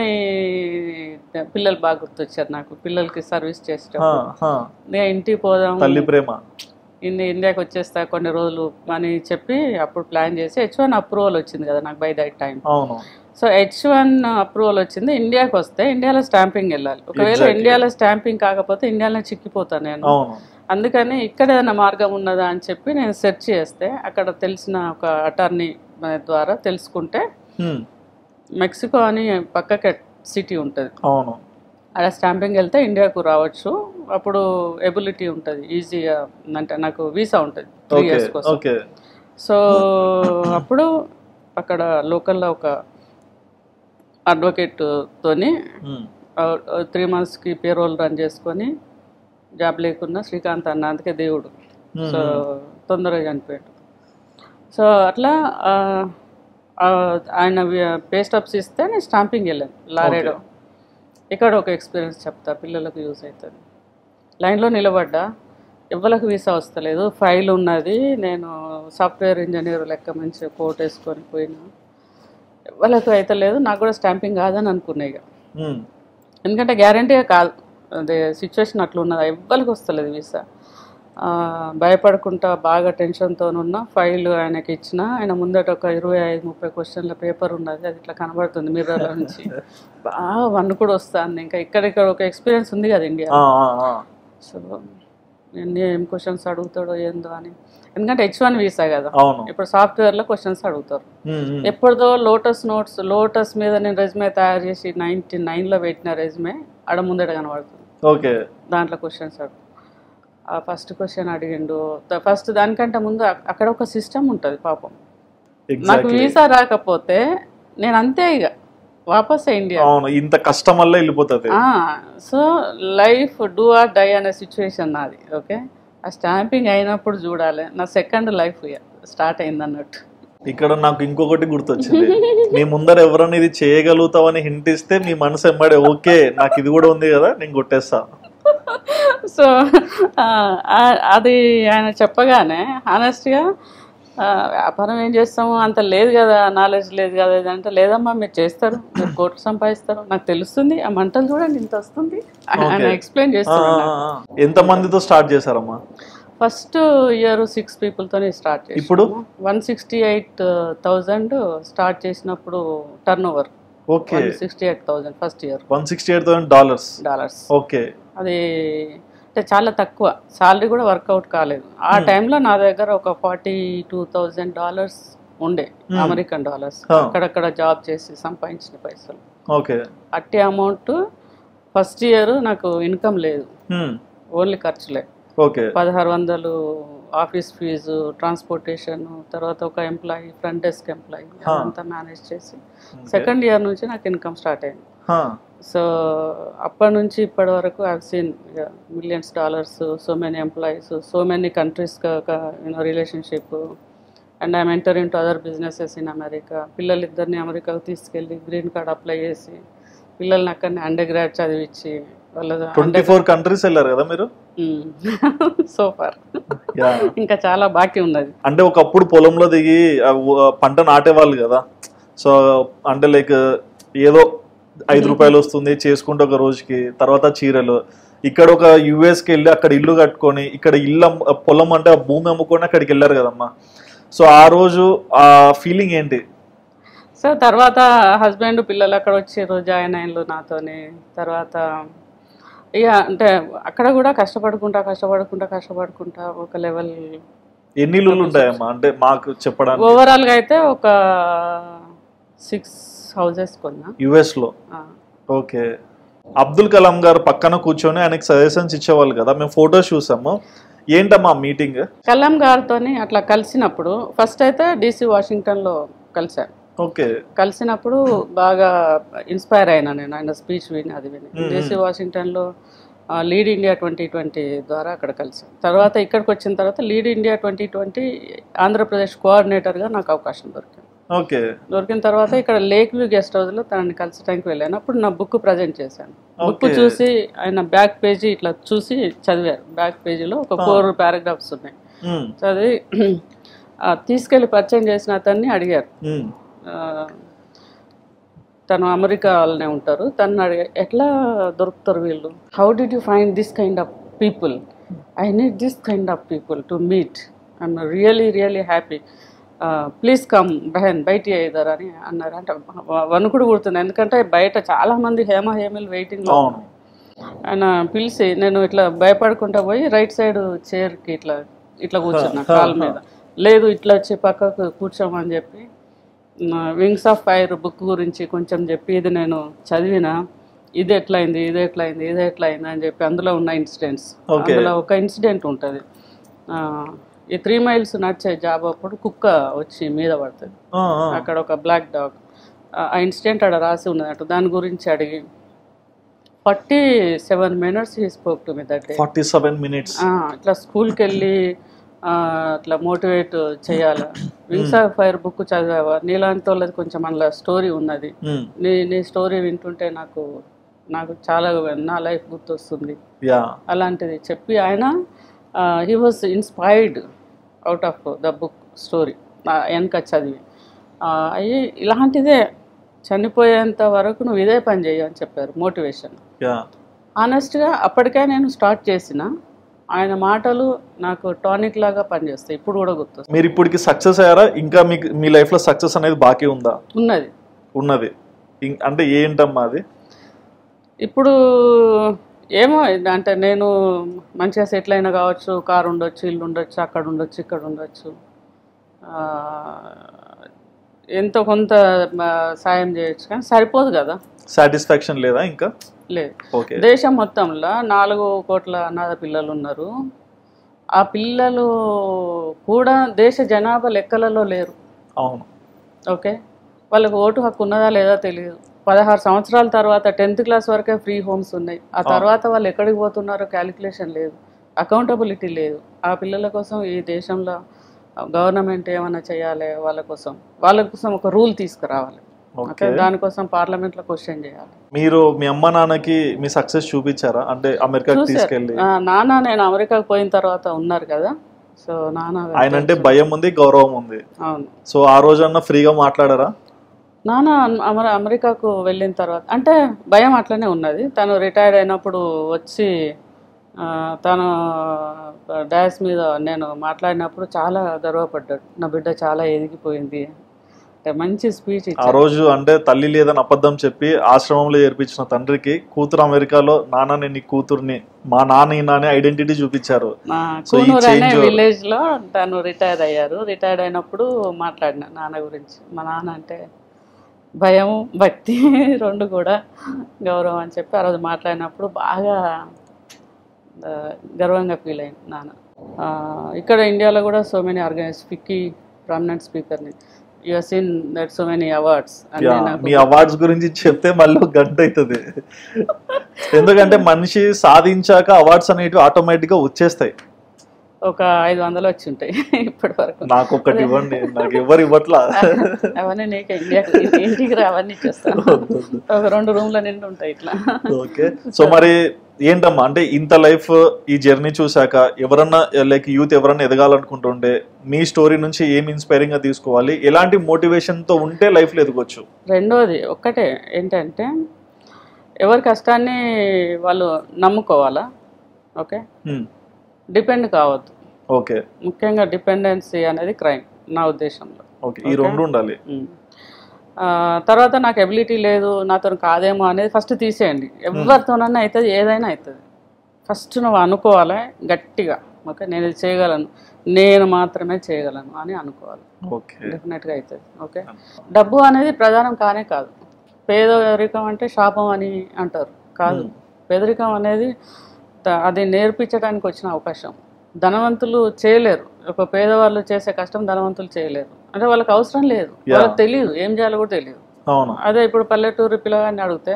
బాగా గుర్తొచ్చారు నాకు. పిల్లలకి సర్వీస్ చేసేటప్పుడు ఇంటికి పోదాం, తల్లి ప్రేమ, ఇండియాకి వచ్చేస్తా కొన్ని రోజులు అని చెప్పి అప్పుడు ప్లాన్ చేసి H1 అప్రూవల్ వచ్చింది కదా నాకు by that time. So H1 approval వచ్చింది. ఇండియాకి వస్తే ఇండియాలో స్టాంపింగ్ వెళ్ళాలి. ఒకవేళ ఇండియాలో స్టాంపింగ్ కాకపోతే ఇండియాలో చిక్కిపోతాను నేను. అందుకని ఇక్కడ ఏదైనా మార్గం ఉన్నదా అని చెప్పి నేను సెర్చ్ చేస్తే అక్కడ తెలిసిన ఒక అటార్నీ ద్వారా తెలుసుకుంటే మెక్సికో అని పక్కకి సిటీ ఉంటుంది, అలా స్టాంపింగ్ వెళ్తే ఇండియాకు రావచ్చు. అప్పుడు ఎబిలిటీ ఉంటుంది ఈజీగా, అంటే నాకు వీసా ఉంటుంది 3 years కోసం. సో అప్పుడు అక్కడ లోకల్లో ఒక అడ్వకేట్ తోని 3 monthsకి పేరోల్ రన్ చేసుకొని జాబ్ లేకున్నా శ్రీకాంత్ అన్న, అందుకే దేవుడు, సో తొందరగా చనిపోయాడు. సో అట్లా ఆయన పే స్టబ్స్ ఇస్తే నేను స్టాంపింగ్ వెళ్ళాను లారేడో. ఇక్కడ ఒక ఎక్స్పీరియన్స్ చెప్తా, పిల్లలకు యూజ్ అవుతుంది. లైన్లో నిలబడ్డా, ఎవరికి వీసా వస్తలేదు, ఫైల్ ఉన్నది, నేను సాఫ్ట్వేర్ ఇంజనీర్ లెక్క మంచిగా కోట్ వేసుకొని పోయినా, ఎవరికి అయితే లేదు. నాకు కూడా స్టాంపింగ్ కాదని అనుకున్నాయి ఇక, ఎందుకంటే గ్యారంటీగా కాదు, అదే సిచ్యువేషన్ అట్లా ఉన్నది, ఎవరికి వస్తలేదు వీసా. భయపడుకుంటా బాగా టెన్షన్తో ఉన్న ఫైల్ ఆయనకి ఇచ్చిన, ఆయన ముందట ఒక 25-30 questionల పేపర్ ఉన్నది, అది ఇట్లా కనబడుతుంది మిర్రర్ల నుంచి, బాగా వన్ను కూడా వస్తుంది. ఇంకా ఇక్కడ ఒక ఎక్స్పీరియన్స్ ఉంది కదా ఇండియా. సో నేను ఏం క్వశ్చన్స్ అడుగుతాడో ఏందో అని, ఎందుకంటే H1 వీసా కదా, ఇప్పుడు సాఫ్ట్వేర్లో క్వశ్చన్స్ అడుగుతారు. ఎప్పుడుదో లోటస్ మీద నేను రెజ్యూమే తయారు చేసి 99లో పెట్టిన రెజ్యూమే ఆడ ముందట కనబడుతుంది, దాంట్లో క్వశ్చన్స్ అడుగు. ఆ ఫస్ట్ క్వశ్చన్ అడిగిండు, ఫస్ట్ దానికంటే ముందు అక్కడ ఒక సిస్టమ్ ఉంటుంది పాపం. నాకు వీసా రాకపోతే నేను అంతే ఇక వాపస్ ఇండియా, ఇంత కష్టం వల్ల వెళ్ళిపోతుంది. So life do or die అనే సిచ్యువేషన్ నాది. ఓకే, ఆ స్టాంపింగ్ అయినప్పుడు చూడాలి, నా సెకండ్ లైఫ్ స్టార్ట్ అయింది అన్నట్టు. ఇక్కడ నాకు ఇంకొకటి గుర్తొచ్చింది, మీ ముందర ఎవరైనా ఇది చేయగలుగుతావని హింట్ ఇస్తే మీ మనసు ఎమ్మడే ఓకే నాకు ఇది కూడా ఉంది కదా నేను కొట్టేస్తా. సో అది ఆయన చెప్పగానే హానెస్ట్గా, వ్యాపారం ఏం చేస్తాము అంత లేదు కదా, నాలెడ్జ్ లేదు కదా ఇదంటే, లేదమ్మా మీరు చేస్తారు, మీరు కోట్లు సంపాదిస్తారు, నాకు తెలుస్తుంది, ఆ మంటలు చూడండి ఇంత వస్తుంది ఆయన ఎక్స్ప్లెయిన్ చేస్తారు. ఎంత మందితో స్టార్ట్ చేశారమ్మా? ఫస్ట్ ఇయర్ 6 peopleతో స్టార్ట్ చేసి, ఇప్పుడు 168,000 స్టార్ట్ చేసినప్పుడు turn over. 168,000 first year. $168,000. Okay, అది అంటే చాలా తక్కువ, సాలరీ కూడా వర్కౌట్ కాలేదు ఆ టైంలో. నా దగ్గర ఒక $42,000 ఉండే, అమెరికన్ డాలర్స్, అక్కడక్కడ జాబ్ చేసి సంపాదించిన పైసలు. అట్టి అమౌంట్ ఫస్ట్ ఇయర్ నాకు ఇన్కమ్ లేదు, ఓన్లీ ఖర్చులే. 1,600 ఆఫీస్ ఫీజు, ట్రాన్స్పోర్టేషన్, తర్వాత ఒక ఎంప్లాయీ, ఫ్రంట్ డెస్క్ ఎంప్లాయీ, అదంతా మేనేజ్ చేసి సెకండ్ ఇయర్ నుంచి నాకు ఇన్కమ్ స్టార్ట్ అయింది. సో అప్పటి నుంచి ఇప్పటి వరకు I have seen $millions, so many employees, so many countries relationship, and I'm enter in to other businesses in America. పిల్లలిద్దరిని అమెరికాకు తీసుకెళ్ళి గ్రీన్ కార్డ్ అప్లై చేసి పిల్లల్ని అక్కడనే అండర్ గ్రాడ్ చదివించి, వాళ్ళ 24 countries వెళ్ళారు కదా మీరు సో ఫార్. ఇంకా చాలా బాకీ ఉన్నది. అంటే ఒకప్పుడు పొలంలో దిగి పంట నాటేవాళ్ళు కదా, సో అంటే లైక్ ఏదో ₹5 వస్తుంది చేసుకుంటే ఒక రోజుకి, తర్వాత చీరలు. ఇక్కడ ఒక యుఎస్కి వెళ్ళి అక్కడ ఇల్లు కట్టుకొని, ఇక్కడ ఇల్లు పొలం అంటే భూమి అమ్ముకొని అక్కడికి వెళ్ళారు కదమ్మా. సో ఆ రోజు ఆ ఫీలింగ్ ఏంటి? సో తర్వాత హస్బెండ్ పిల్లలు అక్కడ వచ్చి జాయిన్ అయిన్లు నాతోని. తర్వాత ఇక అంటే అక్కడ కూడా కష్టపడుకుంటా ఒక లెవెల్. ఎన్ని ఇల్లులు ఉంటాయమ్మా అంటే మాకు చెప్పడానికి? ఓవరాల్గా అయితే ఒక 6 houses కొన్నా యుఎస్ లో. ఓకే, అబ్దుల్ కలాం గారు పక్కన కూర్చొని ఆయనకి సజెషన్స్ ఇచ్చేవాళ్ళు కదా, మేము ఫోటోస్ చూసాము. ఏంటమ్మా మీటింగ్? కలాం గారితో అట్లా కలిసినప్పుడు ఫస్ట్ అయితే DC వాషింగ్టన్లో కలిశాను. ఓకే, కలిసినప్పుడు బాగా ఇన్స్పైర్ అయినా నేను, ఆయన స్పీచ్ విని అది విని. DC వాషింగ్టన్లో లీడ్ ఇండియా 2020 ద్వారా అక్కడ కలిసాను. తర్వాత ఇక్కడికి వచ్చిన తర్వాత లీడ్ ఇండియా 2020 ఆంధ్రప్రదేశ్ కోఆర్డినేటర్గా నాకు అవకాశం దొరికింది. ఓకే, దొరికిన తర్వాత ఇక్కడ లేక్ వ్యూ గెస్ట్ హౌస్లో తనని కలిసడానికి వెళ్ళాను. అప్పుడు నా బుక్ ప్రజెంట్ చేశాను. బుక్ చూసి ఆయన బ్యాక్ పేజీ ఇట్లా చూసి చదివారు. బ్యాక్ పేజీలో ఒక 4 paragraphs ఉన్నాయి. చదివి తీసుకెళ్లి పరిచయం చేసిన అతన్ని అడిగారు, తను అమెరికాలోనే ఉంటారు, తను అడిగారు ఎట్లా దొరుకుతారు వీళ్ళు, how did you find this kind of people, I need this kind of people to meet, I'm really happy, please come బహన్ బయట అయ్యారు అని అన్నారు. అంటే వణుకుడు కుడుతుంది, ఎందుకంటే బయట చాలామంది హేమీలు వెయిటింగ్లో. ఆయన పిలిచి నేను ఇట్లా భయపడుకుంటా పోయి రైట్ సైడ్ చైర్కి ఇట్లా కూర్చున్నా కాల్ మీద. లేదు ఇట్లా వచ్చి పక్కకు కూర్చోమని చెప్పి వింగ్స్ ఆఫ్ ఫైర్ బుక్ గురించి కొంచెం చెప్పి ఇది నేను చదివిన. ఇది ఎట్లయింది అని చెప్పి అందులో ఉన్న ఇన్సిడెంట్స్. అందులో ఒక ఇన్సిడెంట్ ఉంటుంది, ఈ 3 miles నడిచే జాబ్ అప్పుడు కుక్క వచ్చి మీద పడుతుంది, అక్కడ ఒక బ్లాక్ డాగ్. ఆ ఇన్సిడెంట్ అక్కడ రాసి ఉన్నట్టు దాని గురించి అడిగి 47 minutes he spoke to me that day. 47 minutes. ఇట్లా స్కూల్కి వెళ్ళి అట్లా మోటివేట్ చేయాలి. వింగ్స్ ఆఫ్ ఫైర్ బుక్ చదివావా, నీలాంటి వాళ్ళది కొంచెం అందులో స్టోరీ ఉన్నది, నీ స్టోరీ వింటుంటే నాకు చాలా నా లైఫ్ గుర్తొస్తుంది అలాంటిది చెప్పి ఆయన he was inspired out of the book story వెనక చదివి. అయ్యి ఇలాంటిదే చనిపోయేంత వరకు నువ్వు ఇదే పని చేయ అని చెప్పారు మోటివేషన్. ఆనెస్ట్గా అప్పటికే నేను స్టార్ట్ చేసిన ఆయన మాటలు నాకు టానిక్ లాగా పనిచేస్తాయి, ఇప్పుడు కూడా గుర్తొస్తుంది. మీరు ఇప్పటికి సక్సెస్ అయ్యారా? ఇంకా మీ లైఫ్లో సక్సెస్ అనేది బాకీ ఉందా? ఉన్నది అంటే ఏంటమ్మా అది? ఇప్పుడు ఏమో అంటే నేను మంచిగా సెటిల్ అయినా కావచ్చు, కారు ఉండొచ్చు, ఇల్లు ఉండొచ్చు, అక్కడ ఉండొచ్చు, ఇక్కడ ఉండొచ్చు, ఎంతో కొంత సాయం చేయొచ్చు, కానీ సరిపోదు కదా. సాటిస్ఫాక్షన్ లేదా? ఇంకా లేదు. దేశం మొత్తంలో 4 కోట్ల అనాథ పిల్లలు ఉన్నారు. ఆ పిల్లలు కూడా దేశ జనాభా లెక్కలలో లేరు. అవును. ఓకే, వాళ్ళకి ఓటు హక్కు ఉన్నదా లేదా తెలియదు. 16 సంవత్సరాల తర్వాత 10th క్లాస్ వరకే ఫ్రీ హోమ్స్ ఉన్నాయి. ఆ తర్వాత వాళ్ళు ఎక్కడికి పోతున్నారో క్యాలిక్యులేషన్ లేదు, అకౌంటబిలిటీ లేదు. ఆ పిల్లల కోసం ఈ దేశంలో గవర్నమెంట్ ఏమైనా చేయాలి, వాళ్ళ కోసం ఒక రూల్ తీసుకురావాలి. దానికోసం పార్లమెంట్లో క్వశ్చన్ చేయాలి. మీరు మీ అమ్మ నాన్నకి మీ సక్సెస్ చూపించారా? అంటే అమెరికాకి తీసుకెళ్ళి? నాన్న నేను అమెరికాకి పోయిన తర్వాత ఉన్నారు కదా, సో నాన్న ఆయన అంటే భయం ఉంది, గౌరవం ఉంది. అవును. సో ఆ రోజన్నా ఫ్రీగా మాట్లాడారా? నాన్న అమెరికాకు వెళ్ళిన తర్వాత అంటే భయం అట్లనే ఉన్నది. తను రిటైర్డ్ అయినప్పుడు వచ్చి తను డాష్ మీద నేను మాట్లాడినప్పుడు చాలా గర్వపడ్డాడు, నా బిడ్డ చాలా ఎదిగిపోయింది, మంచి స్పీచ్ ఇచ్చారు. ఆ రోజు అంటే తల్లి లేదని అబద్ధం చెప్పి ఆశ్రమంలో చేర్పించిన తండ్రికి కూతురు అమెరికాలో నాన్న నేను నీ కూతుర్ని, మా నాన్న ఐడెంటిటీ చూపించారు. కూనూరు అనే విలేజ్ లో తను రిటైర్ అయ్యారు. రిటైర్డ్ అయినప్పుడు మాట్లాడిన నాన్న గురించి. మా నాన్న అంటే భయం భక్తి 2 కూడా, గౌరవం అని చెప్పి ఆ రోజు మాట్లాడినప్పుడు బాగా గర్వంగా ఫీల్ అయింది నాన్న. ఇక్కడ ఇండియాలో కూడా so many organise FICCI prominent స్పీకర్ని you have seen that so many awards. మీ అవార్డ్స్ గురించి చెప్తే మళ్ళీ గంట అవుతుంది, ఎందుకంటే మనిషి సాధించాక అవార్డ్స్ అనేటివి ఆటోమేటిక్గా వచ్చేస్తాయి. ఒక 500 వచ్చి ఉంటాయి ఇప్పటి వరకు. నాకు ఒకటి ఇవ్వండి, నాకు ఎవరు ఇవ్వట్లా. అవన్నీ నీకు ఇంటికి రా, అవన్నీ ఇచ్చేస్తాను. ఒక 2 రూమ్ల నిండి ఉంటాయి ఇట్లా. ఓకే, సో మరి ఏంటమ్మా అంటే ఇంత లైఫ్ ఈ జర్నీ చూసాక ఎవరన్నా లైక్ యూత్ ఎవరన్నా ఎదగాలనుకుంటుంటే మీ స్టోరీ నుంచి ఏం ఇన్స్పైరింగ్ గా తీసుకోవాలి, ఎలాంటి మోటివేషన్ తో ఉంటే లైఫ్ లో ఎదగొచ్చు? రెండోది ఒక్కటే ఏంటంటే ఎవరి కష్టాన్ని వాళ్ళు నమ్ముకోవాలా. ఓకే, డిపెండ్ కావద్దు. ఓకే, ముఖ్యంగా డిపెండెన్సీ అనేది క్రైమ్ నా ఉద్దేశంలో. ఓకే, ఈ 2 ఉండాలి. తర్వాత నాకు ఎబిలిటీ లేదు, నాతో కాదేమో అనేది ఫస్ట్ తీసేయండి. ఎవరితోనన్నా అవుతుంది, ఏదైనా అవుతుంది. ఫస్ట్ నువ్వు అనుకోవాలి గట్టిగా, ఓకే నేను ఇది చేయగలను, నేను మాత్రమే చేయగలను అని అనుకోవాలి. డెఫినెట్గా అవుతుంది. ఓకే, డబ్బు అనేది ప్రధానం కానే కాదు. పేదరికం అంటే శాపం అని అంటారు, కాదు. పేదరికం అనేది అది నేర్పించడానికి వచ్చిన అవకాశం. ధనవంతులు చేయలేరు, ఒక పేదవాళ్ళు చేసే కష్టం ధనవంతులు చేయలేరు. అంటే వాళ్ళకి అవసరం లేదు, వాళ్ళకి తెలియదు, ఏం చేయాలో కూడా తెలియదు. అదే ఇప్పుడు పల్లెటూరు పిల్లగాన్ని అడిగితే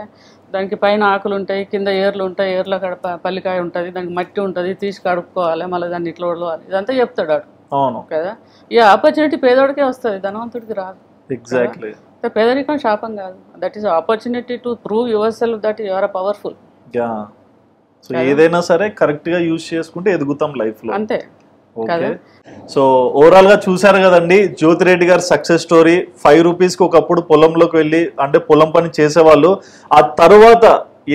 దానికి పైన ఆకులు ఉంటాయి, కింద ఏర్లు ఉంటాయి, ఏర్ల పల్లికాయ ఉంటుంది, దానికి మట్టి ఉంటుంది, తీసి కడుక్కోవాలి, మళ్ళీ దాన్ని ఇట్లా వడవాలి, ఇదంతా చెప్తాడు వాడు కదా. ఈ ఆపర్చునిటీ పేదోడికే వస్తుంది, ధనవంతుడికి రాదు. ఎగ్జాక్ట్లీ. పేదరికం శాపం కాదు, that is opportunity to prove yourself that you are powerful. So ఏదైనా సరే కరెక్ట్ గా యూజ్ చేసుకుంటే ఎదుగుతాం లైఫ్ లో, అంతే. ఓకే, సో ఓవరాల్ గా చూసారు కదండి జ్యోతిరెడ్డి గారి సక్సెస్ స్టోరీ. 5 రూపీస్కి ఒకప్పుడు పొలంలోకి వెళ్ళి అంటే పొలం పని చేసేవాళ్ళు, ఆ తర్వాత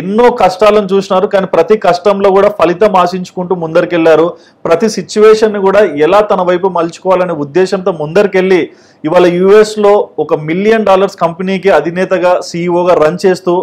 ఎన్నో కష్టాలను చూసినారు, కానీ ప్రతి కష్టంలో కూడా ఫలితం ఆశించుకుంటూ ముందరికెళ్లారు. ప్రతి సిచ్యువేషన్ కూడా ఎలా తన వైపు మలుచుకోవాలనే ఉద్దేశంతో ముందరికెళ్ళి ఇవాళ యుఎస్ లో ఒక $1 మిలియన్ కంపెనీకి అధినేతగా సిఇఓగా రన్ చేస్తూ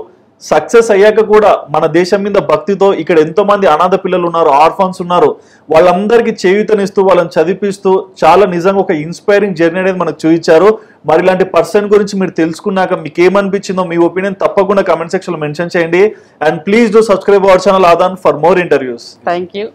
సక్సెస్ అయ్యాక కూడా మన దేశం మీద భక్తితో ఇక్కడ ఎంతో మంది అనాథ పిల్లలు ఉన్నారు, ఆర్ఫన్స్ ఉన్నారు, వాళ్ళందరికీ చేయూతనిస్తూ వాళ్ళని చదివిస్తూ చాలా నిజంగా ఒక ఇన్స్పైరింగ్ జర్నీ అనేది మనకు చూపించారు. మరి ఇలాంటి పర్సన్ గురించి మీరు తెలుసుకున్నాక మీకు ఏమనిపించిందో మీ ఒపీనియన్ తప్పకుండా కమెంట్ సెక్షన్ లో మెన్షన్ చేయండి. And please do subscribe our channel Aadaan for more interviews. Thank you.